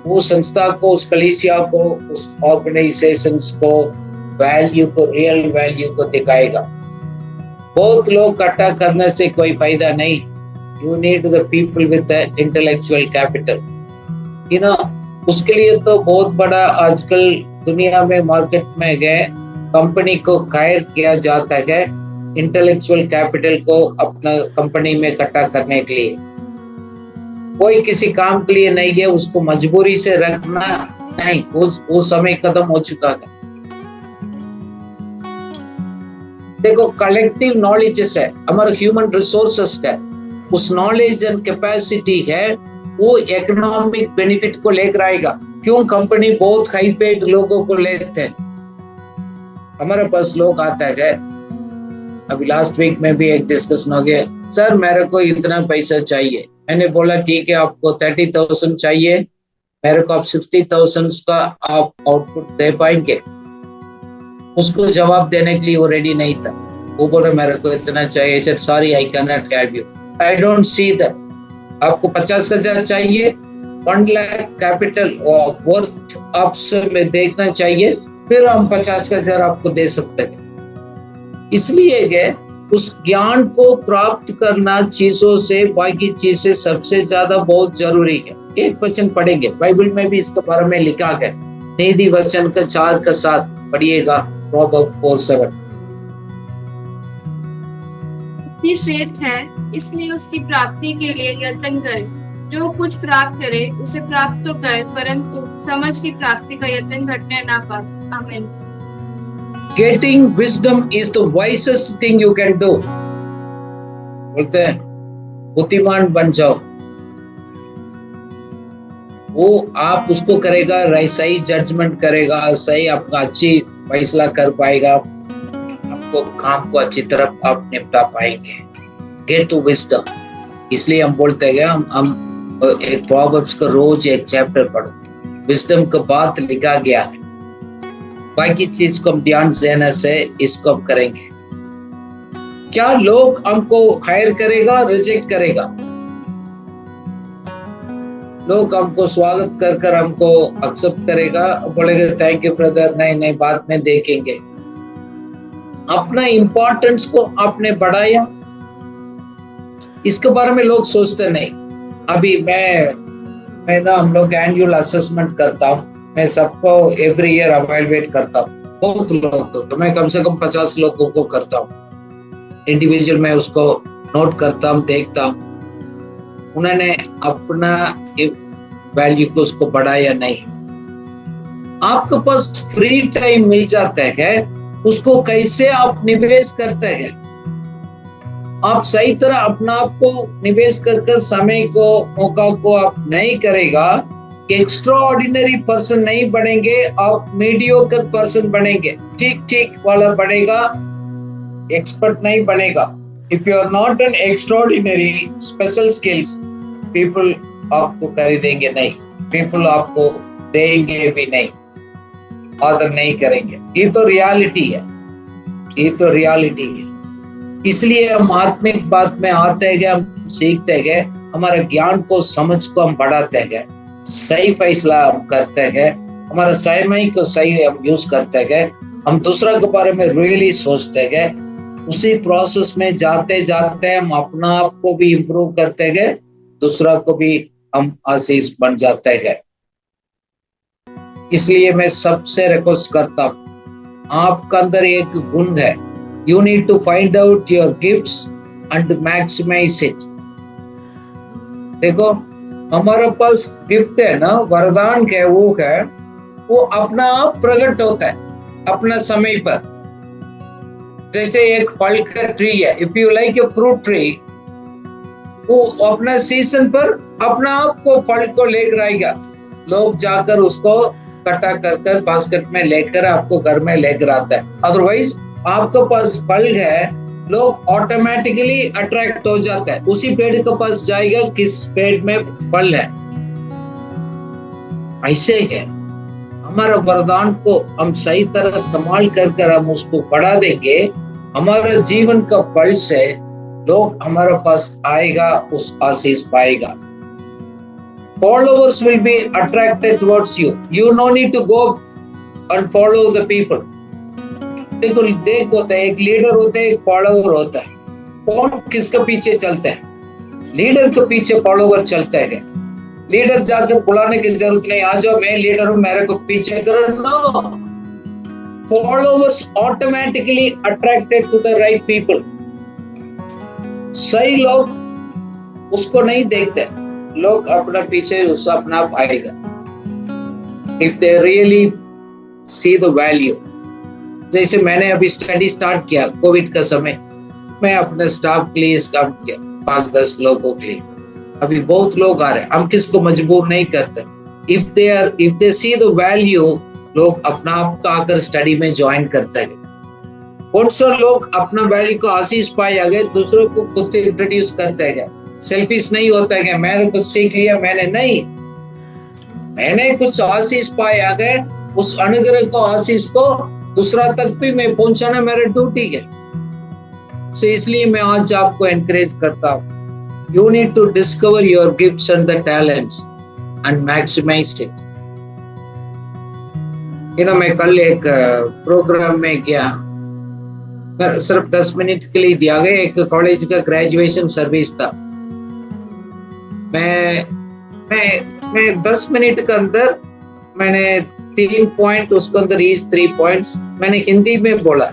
वो संस्था को, उस कलीसिया को, उस ऑर्गेनाइजेशंस को वैल्यू को, रियल वैल्यू को दिखाएगा। बहुत लोग इकट्ठा करने से कोई फायदा नहीं। You need the people with the intellectual capital. You know, उसके लिए तो बहुत बड़ा आजकल दुनिया में मार्केट में गए कंपनी को हायर किया जाता है इंटेलेक्चुअल कैपिटल को अपना कंपनी में इकट्ठा करने के लिए। कोई किसी काम के लिए नहीं है, उसको मजबूरी से रखना नहीं, वो समय खत्म हो चुका है। देखो, कलेक्टिव नॉलेज है, हमारा ह्यूमन रिसोर्सेस है, उस नॉलेज एंड कैपेसिटी है, वो इकोनॉमिक बेनिफिट को लेकर आएगा। क्यों कंपनी बहुत हाई पेड लोगों को लेते हैं? हमारे पास लोग आता है, अभी लास्ट वीक में भी एक डिस्कशन हो गया, सर मेरे को इतना पैसा चाहिए। मैंने बोला ठीक है, आपको 30,000 चाहिए, मेरे को आप 60,000 का आप आउटपुट दे पाएंगे? उसको जवाब देने के लिए वो रेडी नहीं था। वो बोल रहा मेरे को इतना चाहिए। Sir sorry, I can not give you, I don't see that. आपको 50,000 चाहिए, 1 लाख कैपिटल वर्थ आपसे में देखना चाहिए, फिर हम 50,000 आपको दे सकते हैं। इसलिए के उस ज्ञान को प्राप्त करना चीजों से, बाकी चीजें सबसे ज्यादा बहुत जरूरी है। एक वचन पढ़ेंगे, बाइबल में भी इसके बारे में लिखा है, नीति वचन का 4 का 7 पढ़िएगा, प्रोवर्ब 4:7। बुद्धि श्रेष्ठ है, इसलिए उसकी प्राप्ति के लिए यत्न करे। जो कुछ प्राप्त करे उसे प्राप्त तो कर, परंतु समझ की प्राप्ति का यत्न घटने ना पाए। आमीन। Getting wisdom is the wisest thing you can do। बोलते हैं बुद्धिमान बन जाओ। वो आप उसको करेगा, सही जजमेंट करेगा, सही आपका अच्छी फैसला कर पाएगा, आपको काम को अच्छी तरह आप निपटा पाएंगे। Get to wisdom. इसलिए हम बोलते हैं हम एक प्रोवर्ब्स का रोज एक चैप्टर पढ़ो, विजडम का बात लिखा गया है। बाकी चीज को हम ध्यान देने से इसको हम करेंगे। क्या लोग हमको हायर करेगा, रिजेक्ट करेगा? लोग हमको स्वागत कर हमको एक्सेप्ट करेगा, बोलेगा थैंक यू ब्रदर, नहीं बाद में देखेंगे। अपना इंपॉर्टेंस को आपने बढ़ाया, इसके बारे में लोग सोचते नहीं। अभी मैं ना हम लोग एनुअल असेसमेंट करता हूँ, मैं सबको एवरी ईयर अवेलुएट करता हूँ, बहुत लोगों को, मैं कम से कम 50 लोगों को करता हूँ। इंडिविजुअल में उसको नोट करता हूँ, देखता हूँ उन्होंने अपना वैल्यू को उसको बढ़ाया नहीं। आपके पास फ्री टाइम मिल जाता है, उसको कैसे आप निवेश करते हैं? आप सही तरह अपना आप को निवेश कर समय को, मौका को आप नहीं करेगा, एक्स्ट्रा ऑर्डिनरी पर्सन नहीं बनेंगे, आप मीडियोकर पर्सन बनेंगे, ठीक वाला बनेगा, एक्सपर्ट नहीं बनेगा। If you are not an extraordinary special skills, people आपको खरीदेंगे नहीं, पीपल आपको देंगे भी नहीं, आदर नहीं करेंगे। ये तो रियलिटी है, ये तो रियलिटी है। इसलिए हम आत्मिक बात में आते गए, हम सीखते गए, हमारे ज्ञान को, समझ को हम बढ़ाते गए, सही फैसला हम करते गए, हमारा समय को सही हम यूज करते गए, हम दूसरा के बारे में रियली सोचते गए। उसी प्रोसेस में जाते जाते हम अपना आप को भी इम्प्रूव करते गए, दूसरा को भी हम आशीष बन जाते गए। इसलिए मैं सबसे रिक्वेस्ट करता हूं, आपका अंदर एक गुण है, you need to find out your gifts and maximise it. देखो, हमारे पास गिफ्ट है ना, वरदान है, वो अपना आप प्रकट होता है अपना समय पर। जैसे एक फल का ट्री है, if you like a fruit tree, वो अपना सीजन पर अपना आप को फल को लेकर आएगा, लोग जाकर उसको कटा कर बास्केट में लेकर आपको घर में लेकर आता है। अदरवाइज आपके पास फल है, लोग ऑटोमेटिकली अट्रैक्ट हो जाता है, उसी पेड़ के पास जाएगा किस पेड़ में फल है। ऐसे है, हमारा वरदान को हम सही तरह इस्तेमाल कर हम उसको बढ़ा देंगे, हमारा जीवन का फल से लोग हमारे पास आएगा, उस आशीष पाएगा। Followers will be attracted towards you. You no need to go and follow the people. देखो, होता है, एक लीडर होता है, एक फॉलोवर होता है। कौन किसके पीछे चलता है? लीडर के पीछे फॉलोवर चलता है। लीडर जाकर बुलाने की जरूरत नहीं, आ जाओ मैं लीडर हूं, मेरे को पीछे करो। No, followers automatically attracted to the right people. सही लोग उसको नहीं देखते, लोग अपना पीछे उससे अपना आप आएगा। If they really see the value. जैसे मैंने अभी स्टडी स्टार्ट किया कोविड का समय, मैं अपने स्टाफ के लिए काम किया, 5-10 लोगों के लिए। अभी बहुत लोग आ रहे हैं, हम किसको मजबूर नहीं करते। If they see the value, लोग अपना आप का आकर स्टडी में ज्वाइन करते हैं। कौन सा लोग अपना वैल्यू को आशीष पाए आ गए, दूसरों को खुद इंट्रोड्यूस करते गए। सेल्फिश नहीं होता है कि मैंने कुछ सीख लिया, मैंने कुछ आशीष पाए आ गए, उस अनुग्रह को, आशीष को दूसरा तक भी मैं पहुंचाना मेरा ड्यूटी है। सो इसलिए मैं आज आपको एनकरेज करता हूँ, you need to discover your gifts and the talents and maximise it. मैं कल एक प्रोग्राम में गया, सिर्फ 10 मिनट के लिए दिया गया, एक कॉलेज का ग्रेजुएशन सर्विस था। मैं 10 मिनट के अंदर मैंने 3 पॉइंट, उसके अंदर इस 3 पॉइंट्स मैंने हिंदी में बोला।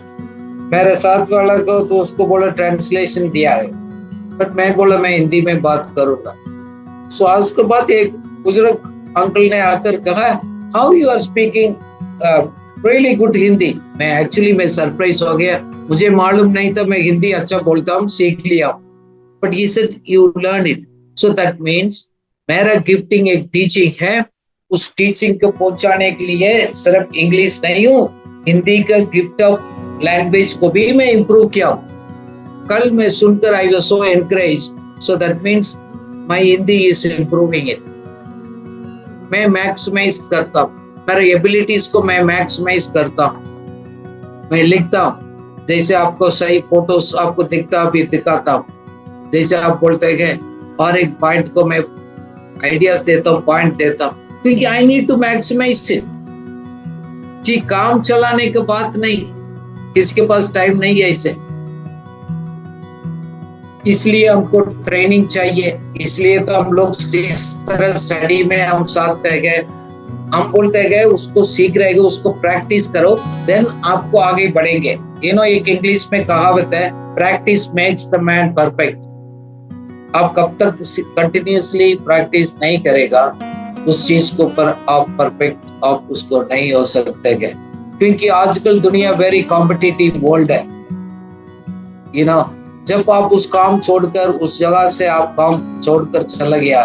मेरे साथ वाला को तो उसको बोला ट्रांसलेशन दिया है, बट मैं बोला मैं हिंदी में बात करूंगा। सो आज के बाद एक बुजुर्ग अंकल ने आकर कहा, how you are speaking really good Hindi. मैं सरप्राइज हो गया, मुझे मालूम नहीं था मैं हिंदी अच्छा बोलता हूँ, सीख लिया। But he said you learn it. So that means मेरा गिफ्टिंग एक टीचिंग है, उस टीचिंग को पहुंचाने के लिए सिर्फ इंग्लिश नहीं हूँ, हिंदी का गिफ्ट ऑफ लैंग्वेज को भी मैं इम्प्रूव किया हूँ। कल मैं सुनकर I was so encourage. So that means my Hindi is improving it. मैं मैक्सिमाइज करता हूँ, मेरे एबिलिटीज को मैं मैक्सिमाइज करता हूँ। मैं लिखता हूँ, जैसे आपको सही फोटोस आपको दिखता भी दिखाता हूँ। जैसे आप बोलते हैं, और एक पॉइंट को मैं आइडियाज देता हूँ, पॉइंट देता हूँ, क्योंकि I need to maximise it. जी, काम चलाने की बात नहीं, किसके पास टाइम नहीं है इसे। इसलिए हमको ट्रेनिंग चाहिए, इसलिए तो हम लोग इस तरह स्टडी में हम साथ रह गए, हम बोलते गए उसको सीख रहेगा, उसको प्रैक्टिस करो, देन आपको आगे बढ़ेंगे। एक इंग्लिश में कहावत है, practice makes the man perfect. आप कब तक कंटिन्यूअसली प्रैक्टिस नहीं करेगा उस चीज के ऊपर, आप परफेक्ट आप उसको नहीं हो सकते गए। क्योंकि आजकल दुनिया वेरी कॉम्पिटिटिव वर्ल्ड है। जब आप उस काम छोड़कर, उस जगह से आप काम छोड़कर चला गया,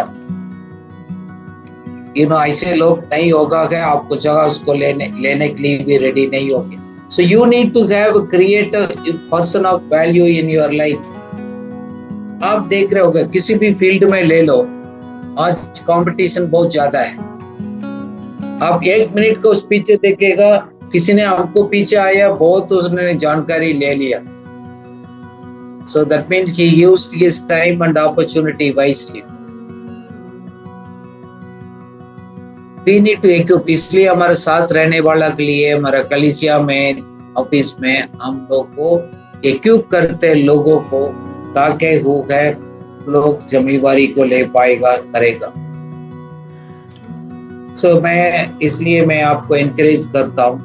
ऐसे लोग नहीं होगा कि आपको जगह उसको लेने के लिए भी रेडी नहीं होंगे। So you need to have create a person of value in your life. आप देख रहे होगे, किसी भी फील्ड में ले लो, आज कंपटीशन बहुत ज्यादा है। आप 1 मिनट को उस पीछे देखेगा, किसी ने हमको पीछे आया, बहुत उसने जानकारी ले लिया। So that means he used his time and opportunity wisely. We need to equip, इसलिए हमारे साथ रहने वाला के लिए हमारा कलीसिया में, ऑफिस में हम लोग को इक्विप करते हैं लोगों को, ताकि हो है लोग जिम्मेवारी को ले पाएगा, करेगा। So इसलिए मैं आपको encourage करता हूँ,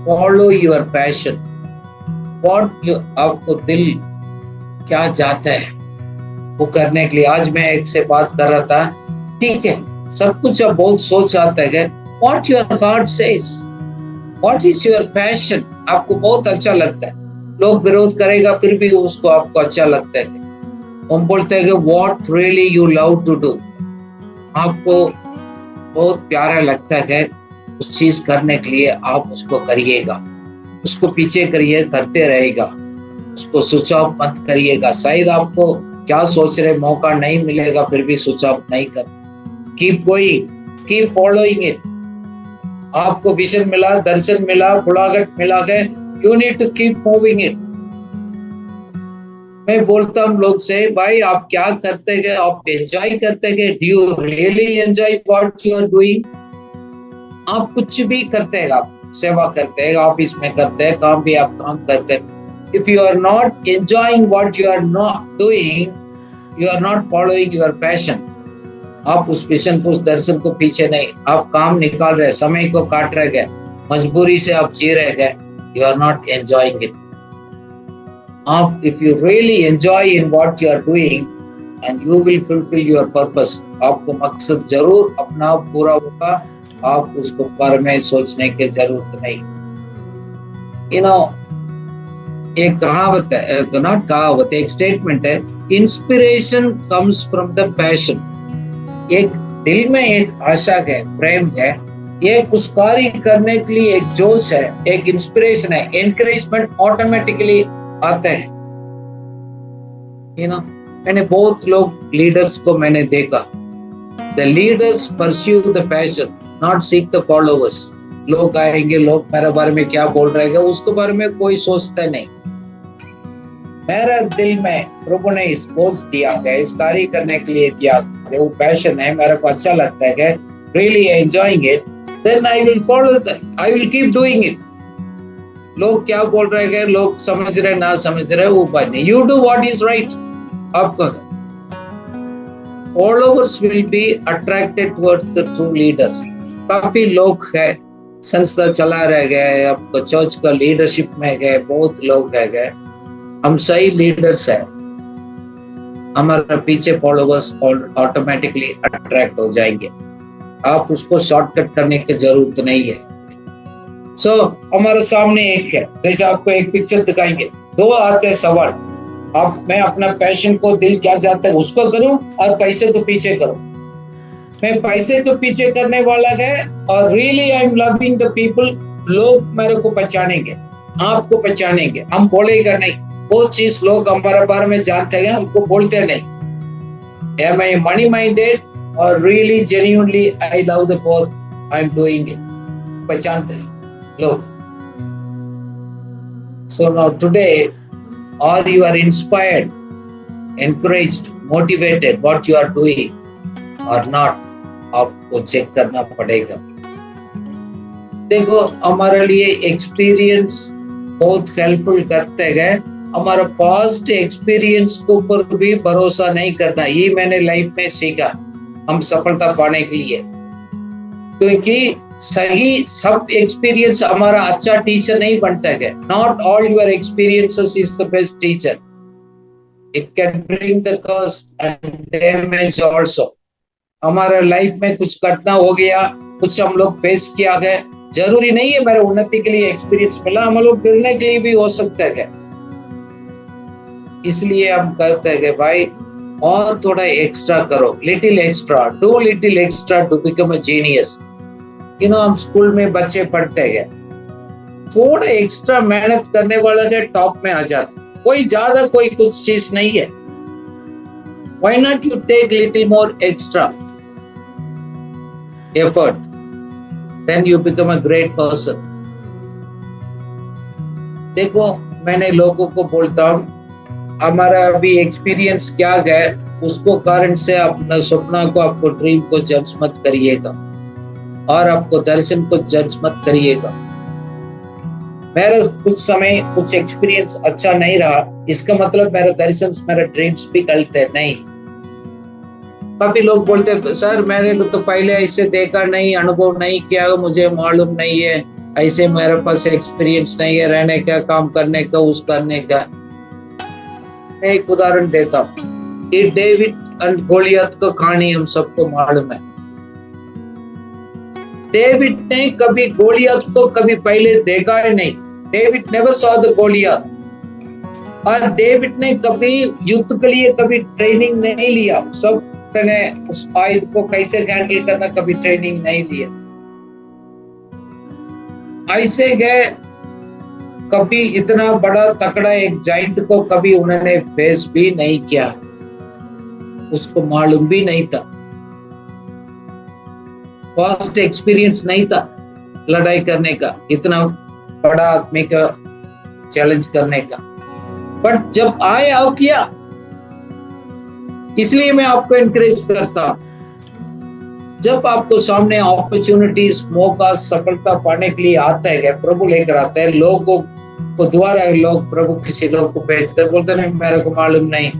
follow your passion. आपको दिल क्या चाहता है वो करने के लिए। आज मैं एक से बात कर रहा था, ठीक है, सब कुछ अब बहुत सोच आता है, what your heart says, what is your passion, आपको बहुत अच्छा लगता है, लोग विरोध करेगा फिर भी उसको आपको अच्छा लगता है। हम बोलते हैं कि what really you love to do, आपको बहुत प्यारा लगता है उस चीज करने के लिए, आप उसको करिएगा, उसको पीछे करिए, करते रहेगा, उसको स्विच ऑफ मत करिएगा। शायद आपको क्या सोच रहे, मौका नहीं मिलेगा, फिर भी स्विच ऑफ नहीं कर, keep going, keep following it. आपको विजन मिला, दर्शन मिला, बुलाहट मिला है, you need to keep moving it. मैं बोलता हूँ लोग से, भाई आप क्या करते हैं, आप एंजॉय करते हैं, do you really enjoy what you are doing? आप कुछ भी करते हैं, आप सेवा करते हैं, ऑफिस में करते हैं, काम भी आप काम करते हैं, if you are not enjoying what you are not doing, you are not following your passion. आप उस विजन को, उस दर्शन को पीछे नहीं, आप काम निकाल रहे, समय को काट रहे गए, मजबूरी से आप जी रहे गए, you are not enjoying it. आप if you really enjoy in what you are doing and you will fulfill your purpose, आपको मकसद जरूर अपना पूरा होगा, आप उसको बारे में सोचने की जरूरत नहीं। You know, एक कहावत है, नॉट कहावत, एक स्टेटमेंट है, inspiration comes from the passion. एक दिल में एक आशा है, प्रेम है, एक उस कार्य करने के लिए एक जोश है, एक इंस्पिरेशन है, एनकरेजमेंट ऑटोमेटिकली आता है। मैंने बहुत लोग लीडर्स को मैंने देखा, the leaders pursue the passion, not seek the followers. लोग आएंगे, लोग मेरे बारे में क्या बोल रहे हैं, उसके बारे में कोई सोचता नहीं। मेरा दिल में प्रभु ने इस बोझ दिया गया, इस कार्य करने के लिए दिया गया, वो पैशन है, मेरे को अच्छा लगता है, really enjoying it, then I will follow that, I will keep doing it. लोग क्या बोल रहे हैं, लोग समझ रहे ना समझ रहे, वो बात नहीं, you do what is right. आपका followers will be attracted towards the true leaders. काफी लोग है, संस्था चला रह गए, अब चर्च का लीडरशिप में गए, बहुत लोग है गए, हम सही लीडर्स है, हमारा पीछे फॉलोवर्स ऑटोमेटिकली अट्रैक्ट हो जाएंगे। आप उसको शॉर्टकट करने की जरूरत नहीं है। सो हमारे सामने एक है, जैसे आपको एक पिक्चर दिखाएंगे, दो आते हैं सवाल, आप मैं अपना पैशन को, दिल क्या चाहता है उसको करूं और पैसे को पीछे करूं। मैं पैसे को पीछे करने वाला है और really I am loving the people, लोग मेरे को पहचानेंगे, आपको पहचानेंगे, हम बोलेगा नहीं, वो चीज लोग हमारे बारे में जानते हैं, हमको बोलते नहीं। Am I money minded or really genuinely I love the work I am doing it? पहचानते हैं लोग। So now today, are you are inspired, encouraged, motivated what you are doing or not? आपको चेक करना पड़ेगा। देखो, हमारे लिए experience बहुत हेल्पफुल करते गए, हमारा पास्ट एक्सपीरियंस के ऊपर भी भरोसा नहीं करना, ये मैंने लाइफ में सीखा हम सफलता पाने के लिए। क्योंकि सही सब एक्सपीरियंस हमारा अच्छा टीचर नहीं बनता है। Not all your experiences is the best teacher, it can bring the curse and damage also. हमारा लाइफ में कुछ घटना हो गया, कुछ हम लोग फेस किया गया, जरूरी नहीं है मेरे उन्नति के लिए एक्सपीरियंस मिला, हम लोग गिरने के लिए भी हो सकता है। इसलिए हम कहते हैं कि भाई और थोड़ा एक्स्ट्रा करो, little extra, do little extra to become a genius. हम स्कूल में बच्चे पढ़ते गए, थोड़ा एक्स्ट्रा मेहनत करने वाला के टॉप में आ जाता, कोई ज्यादा कोई कुछ चीज नहीं है। Why not you take little more extra? effort, then you become a great person. देखो, मैंने लोगों को बोलता हूँ, हमारा अभी एक्सपीरियंस क्या है, उसको कारण से अपना सपना को, आपको ड्रीम को जज मत करिएगा और आपको दर्शन को जज मत करिएगा। मेरा कुछ समय कुछ एक्सपीरियंस अच्छा नहीं रहा, इसका मतलब मेरा दर्शन, मेरा ड्रीम्स भी गलत है, नहीं। काफी लोग बोलते हैं सर मैंने तो पहले ऐसे देखा नहीं, अनुभव नहीं किया, मुझे मालूम नहीं है, ऐसे मेरे पास एक्सपीरियंस नहीं है रहने का, काम करने का, उस करने का। मैं एक उदाहरण देता हूँ, ये डेविड एंड गोलियत का कहानी हम सबको मालूम है। डेविड ने कभी गोलियत को कभी पहले देखा ही नहीं। David never saw the Goliath. और डेविड ने कभी युद्ध के लिए कभी ट्रेनिंग नहीं लिया। सब ने उस आयुध को कैसे हैंडल करना कभी ट्रेनिंग नहीं लिया। ऐसे गए, कभी इतना बड़ा तकड़ा एक जाइंट को कभी उन्होंने फेस भी नहीं किया, उसको मालूम भी नहीं था, पास्ट एक्सपीरियंस नहीं था लड़ाई करने का, इतना बड़ा आदमी का चैलेंज करने का। बट जब आए आओ किया। इसलिए मैं आपको एनकरेज करता हूं, जब आपको सामने अपॉर्चुनिटीज, मौका, सफलता पाने के लिए आता है, प्रभु लेकर आता है, लोगों को द्वारा लोग प्रभु किसी लोग को भेजते, बोलते नहीं मेरे को मालूम नहीं,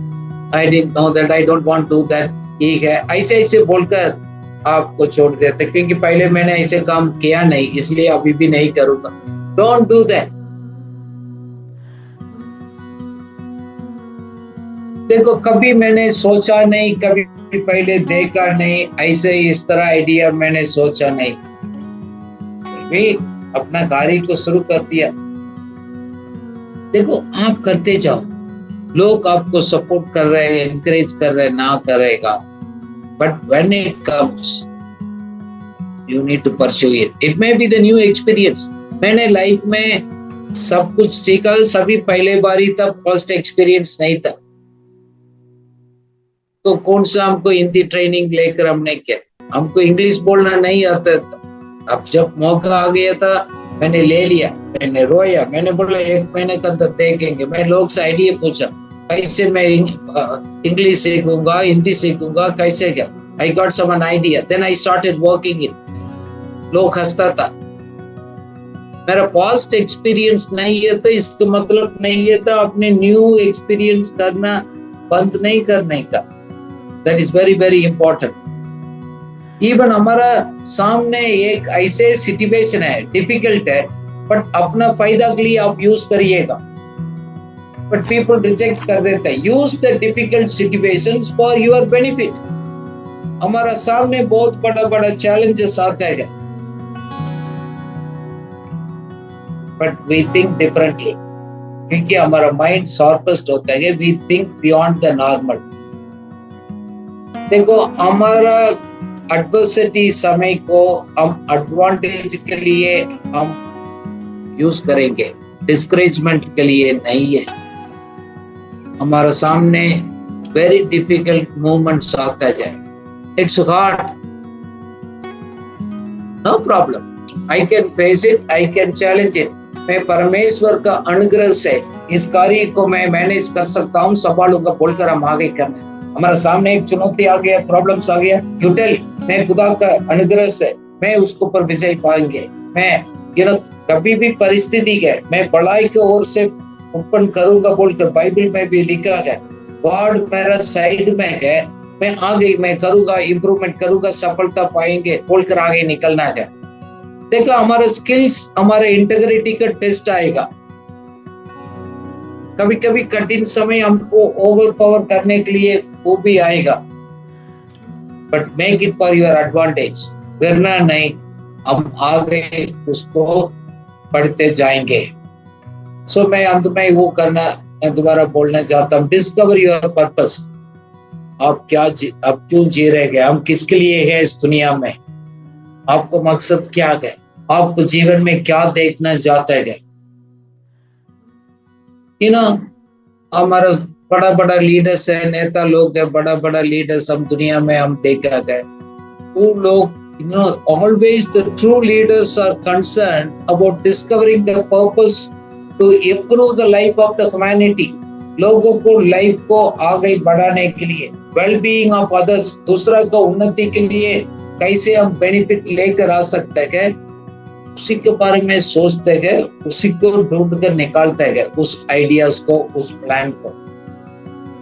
I didn't know that, I don't want to do that, ठीक है, ऐसे ऐसे बोलकर आपको छोड़ देते, क्योंकि पहले मैंने ऐसे काम किया नहीं, इसलिए अभी भी नहीं करूंगा। Don't do that. देखो, कभी मैंने सोचा नहीं, कभी पहले देखा नहीं, ऐसे इस तरह आइडिया मैंने सोचा नहीं, भी अपना कार्य को शुरू कर दिया। देखो, आप करते जाओ, लोग आपको सपोर्ट कर रहे हैं, एनकरेज कर रहे हैं, ना करेगा, but when it comes you need to pursue it. It may be the new experience. मैंने लाइफ में सब कुछ सीखा, सभी पहले बार ही था, फर्स्ट एक्सपीरियंस नहीं था, तो कौन सा हमको हिंदी ट्रेनिंग लेकर हमने किया, हमको इंग्लिश बोलना नहीं आता था। अब जब मौका आ गया था, मैंने ले लिया, मैंने रोया, मैंने बोला 1 महीने के अंदर देखेंगे। मैं लोग से आइडिया पूछा, कैसे मैं इंग्लिश सीखूंगा, हिंदी सीखूंगा, कैसे क्या। I got some an idea, then I started working it. लोग हंसता था। मेरा पास्ट एक्सपीरियंस नहीं है तो इसका मतलब नहीं है तो अपने न्यू एक्सपीरियंस करना बंद नहीं करने का। That is very very important। Even हमारा सामने एक ऐसे सिचुएशन है, डिफिकल्ट है, बट अपना फायदा के लिए आप यूज करिएगा, बट पीपल रिजेक्ट कर देते हैं। Use the difficult situations for your benefit. हमारा सामने बहुत बड़ा बड़ा चैलेंजेस आता है, बट वी थिंक डिफरेंटली, क्योंकि हमारा माइंड शार्पेस्ट होता है, we think beyond the normal. देखो, हमारा एडवर्सिटी समय को हम एडवांटेज के लिए हम यूज करेंगे, डिस्करेजमेंट के लिए नहीं है। हमारा सामने वेरी डिफिकल्ट मोमेंट्स आता है, it's hard, no problem, I can face it, I can challenge it. मैं परमेश्वर का अनुग्रह से इस कार्य को मैं मैनेज कर सकता हूँ, संभालूंगा बोलकर हम आगे करना। हमारा सामने एक चुनौती आ गया, प्रॉब्लम्स आ गया, यू टेल, मैं खुदा का अनुग्रह से मैं उसके ऊपर विजय पाएंगे। मैं कभी भी परिस्थिति है, मैं बड़ाई की ओर से उत्पन्न करूंगा बोलकर बाइबल में भी लिखा है। गॉड मेरा साइड में है, मैं आगे मैं करूंगा, इंप्रूवमेंट करूंगा, सफलता पाएंगे बोलकर आगे निकलना है। देखो, हमारे स्किल्स, हमारे इंटीग्रिटी का टेस्ट आएगा। कभी कभी कठिन समय हमको ओवर पावर करने के लिए वो भी आएगा, but make it for your advantage, करना नहीं, हम आगे उसको पढ़ते जाएंगे। सो मैं अंत में वो करना, मैं दोबारा बोलना चाहता हूँ, डिस्कवर योर पर्पस। आप क्यों जी रहे हैं, हम किसके लिए है इस दुनिया में, आपको मकसद क्या है, आपको जीवन में क्या देखना चाहते हैं। हमारा बड़ा बड़ा लीडर्स है, नेता लोग है, बड़ा बड़ा लीडर्स हम दुनिया में हम देखा गए, वो लोग always the true leaders are concerned about discovering the purpose to improve the life of the humanity. लोगों को लाइफ को आगे बढ़ाने के लिए, वेल बीइंग ऑफ अदर्स, दूसरा को उन्नति के लिए कैसे हम बेनिफिट लेकर आ सकते हैं, उसी के बारे में सोचते गए, उसी को ढूंढ कर निकालते गए, उस आइडियाज को, उस प्लान को,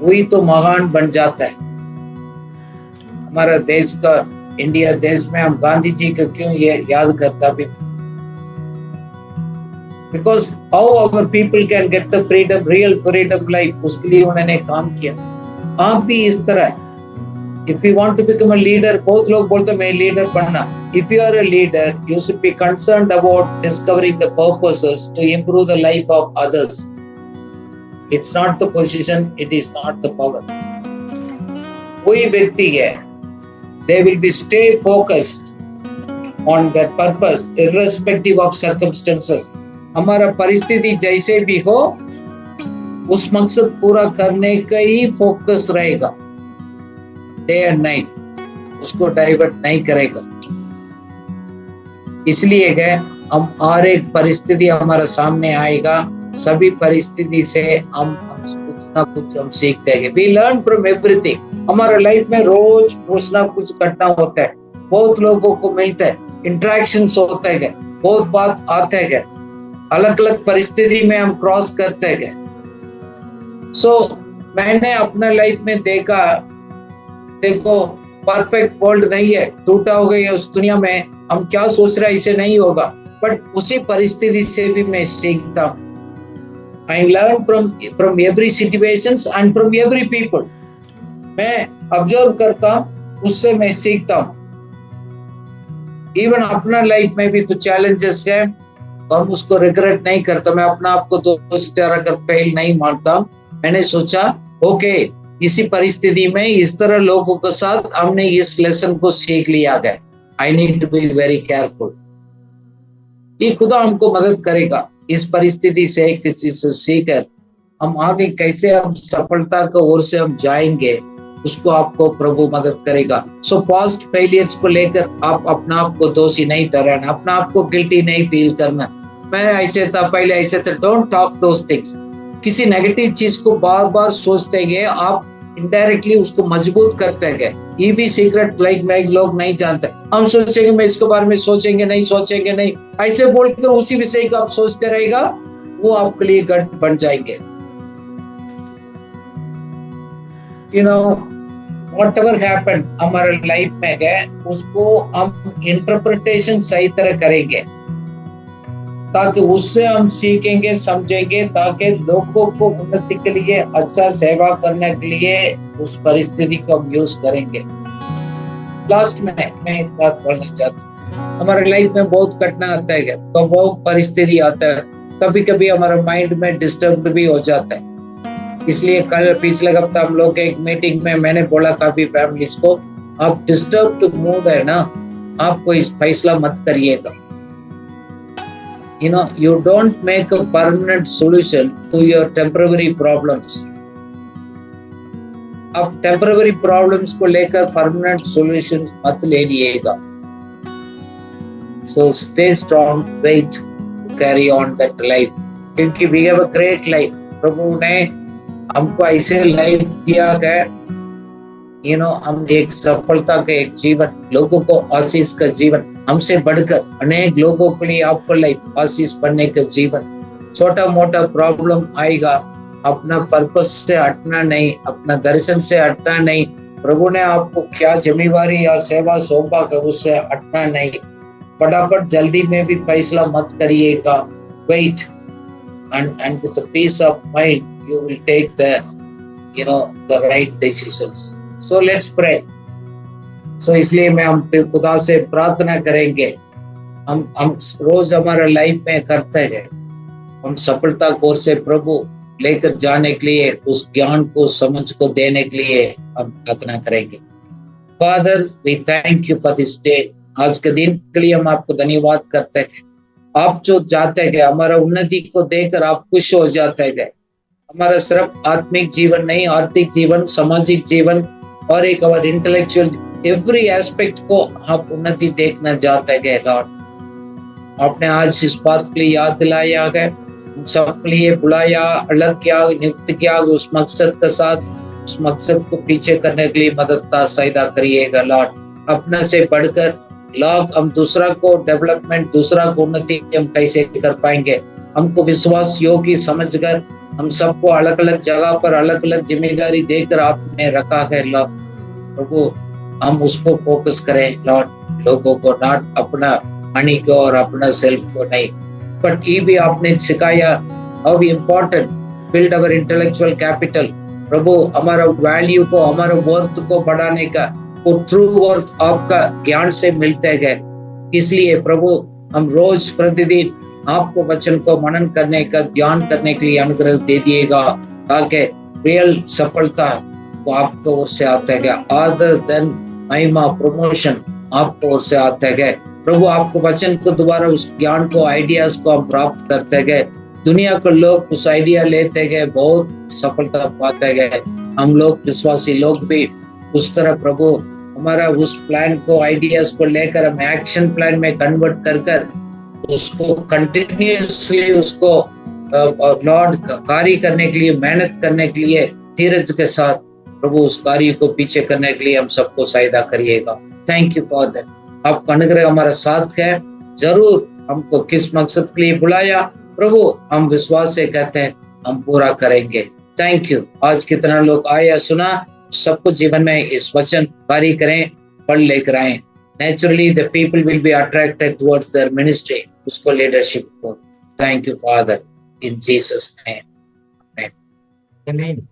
वही तो महान बन जाता है। हमारा देश का, इंडिया देश में हम गांधी जी को क्यों ये याद करता भी? Because how our people can get the freedom, real freedom life, उसके लिए उन्होंने काम किया। आप भी इस तरह है। If you want to become a leader, बहुत लोग बोलते हैं मैं लीडर बनना। If you are a leader, you should be concerned about discovering the purposes to improve the life of others. It's not the position, it is not the power. कोई व्यक्ति है, they will be stay focused on their purpose irrespective of circumstances. हमारा परिस्थिति जैसे भी हो, उस मकसद पूरा करने का ही फोकस रहेगा, डे एंड नाइट, उसको डाइवर्ट नहीं करेगा। इसलिए गए हम, हर एक परिस्थिति हमारा सामने आएगा, सभी परिस्थिति से हम कुछ ना कुछ हम सीखते हैं। We learn from everything. हमारे लाइफ में रोज कुछ ना कुछ घटना होता है, बहुत लोगों को मिलता है, इंटरेक्शंस होते हैं, बहुत बात आते हैं, अलग अलग परिस्थिति में हम क्रॉस करते गए। मैंने अपना लाइफ में देखा, देखो परफेक्ट वर्ल्ड नहीं है, टूटा हो गई उस दुनिया में, हम क्या सोच रहे हैं इसे नहीं होगा, बट उसी परिस्थिति से भी मैं सीखता हूँ। I learn from every situations and from every people. मैं ऑब्जर्व करता हूँ, उससे मैं सीखता हूँ। इवन अपना लाइफ में भी कुछ चैलेंजेस है, हम उसको रिग्रेट नहीं करता, मैं अपना आप को दोस्त तरह कर फेल नहीं मानता। मैंने सोचा ओके, इसी परिस्थिति में इस तरह लोगों के साथ हमने इस लेसन को सीख लिया गया, I need to be very careful. ये खुदा हमको मदद करेगा, इस परिस्थिति से किसी से सीखकर हम आगे कैसे हम सफलता की ओर से हम जाएंगे, उसको आपको प्रभु मदद करेगा। पास्ट फेलियर्स को लेकर आप अपना आप को दोषी नहीं ठहराना, अपना आप को गिल्टी नहीं फील करना, मैं ऐसे था, पहले ऐसे था, डोंट टॉक दोस थिंग्स। किसी नेगेटिव चीज को बार बार सोचते गए, आप इनडायरेक्टली उसको मजबूत करते गए। ये भी सीक्रेट लाइक मैं लोग नहीं जानते, हम सोचेंगे मैं इसके बारे में सोचेंगे नहीं, ऐसे बोलकर उसी विषय को आप सोचते रहेगा, वो आपके लिए गढ़ बन जाएंगे। whatever happened हमारे लाइफ में गए, उसको हम इंटरप्रिटेशन सही तरह करेंगे, ताकि उससे हम सीखेंगे, समझेंगे, ताकि लोगों को उन्नति के लिए, अच्छा सेवा करने के लिए उस परिस्थिति को हम यूज करेंगे। लास्ट में मैं एक बात बोलना चाहता हूँ, हमारे लाइफ में बहुत घटना आता है, तो बहुत परिस्थिति आता है, कभी कभी हमारा माइंड में डिस्टर्ब भी हो जाता है। इसलिए कल पिछले हफ्ता हम लोग एक मीटिंग में मैंने बोला काफी फैमिलीज को, आप डिस्टर्ब मूड है ना, आप कोई फैसला मत करिएगा। You don't make a permanent solution to your temporary problems. अब temporary problems को लेकर permanent solutions मत ले लिएगा। So stay strong, wait to carry on that life. क्योंकि we have a great life. प्रभु ने हमको ऐसे लाइफ दिया है, हम एक सफलता का एक जीवन, लोगों को आशीष का जीवन, हमसे बढ़कर अनेक लोगों के लिए आपको लाइफ आशीष बनने का जीवन। छोटा मोटा प्रॉब्लम आएगा, अपना पर्पस से हटना नहीं, अपना दर्शन से हटना नहीं, प्रभु ने आपको क्या जिम्मेवारी या सेवा सौंपा कर उससे हटना नहीं, फटाफट जल्दी में भी फैसला मत करिएगा। Wait and with the peace of mind you will take the right decisions. So let's pray. So इसलिए मैं हम खुदा से प्रार्थना करेंगे, हम रोज हमारा लाइफ में करते हैं, हम सफलता को से प्रभु लेकर जाने के लिए, उस ज्ञान को समझ को देने के लिए हम प्रार्थना करेंगे। Father we thank you for this day, आज के दिन के लिए हम आपको धन्यवाद करते हैं। आप जो चाहते हैं हमारा उन्नति को देकर आप खुश हो जाते हैं, हमारा सिर्फ आत्मिक जीवन नहीं, आर्थिक जीवन, सामाजिक जीवन और एक और इंटेलेक्चुअल एवरी एस्पेक्ट को आप उन्नति देखना चाहते गए लॉर्ड। आपने आज इस बात के लिए याद दिलाया है, सबके लिए बुलाया, अलग किया, नियुक्त किया, उस मकसद के साथ उस मकसद को पीछे करने के लिए मददगार सहायता करिएगा लॉर्ड। अपने से बढ़कर लॉर्ड हम दूसरा को डेवलपमेंट, दूसरा को उन्नति हम कैसे कर पाएंगे। हमको विश्वास योग्य समझकर हम सबको अलग अलग जगह पर अलग अलग जिम्मेदारी देकर आपने रखा है लॉर्ड। प्रभु हम उसको फोकस करें लॉर्ड, लोगों को नॉट अपना मनी को और अपना सेल्फ को नहीं, बट ये भी आपने सिखाया how important build our intellectual capital. प्रभु हमारा वैल्यू को, हमारा वर्थ को बढ़ाने का वो ट्रू वर्थ आपका ज्ञान से मिलते गए। इसलिए प्रभु हम रोज प्रतिदिन आपको वचन को मनन करने का, ध्यान करने के लिए अनुग्रह दे दिएगा, ताकि रियल सफलता वो आपको ओर से आते गए, अदर देन महिमा प्रमोशन आपको ओर से आते गए। प्रभु आपको वचन को दोबारा उस ज्ञान को, आइडियाज को हम प्राप्त करते गए। दुनिया के लोग उस आइडिया लेते गए, बहुत सफलता पाते गए। हम लोग विश्वासी लोग भी उस तरह प्रभु हमारा उस प्लान को, आइडियाज को लेकर हम एक्शन प्लान में कन्वर्ट कर उसको कंटिन्यूअसली उसको लॉर्ड कार्य करने के लिए, मेहनत करने के लिए धीरज के साथ प्रभु उस कार्य को पीछे करने के लिए हम सबको सहायता करिएगा। थैंक यू फादर, आपका अनुग्रह हमारा साथ है। जरूर हमको किस मकसद के लिए बुलाया प्रभु, हम विश्वास से कहते हैं हम पूरा करेंगे। Thank you. आज कितना लोग आए या सुना, सबको जीवन में इस वचन कार्य करें, पढ़ लेकर आए। Naturally, the people will be attracted towards their ministry, उसको leadership को। Thank you, Father, in Jesus' name. Amen. Amen.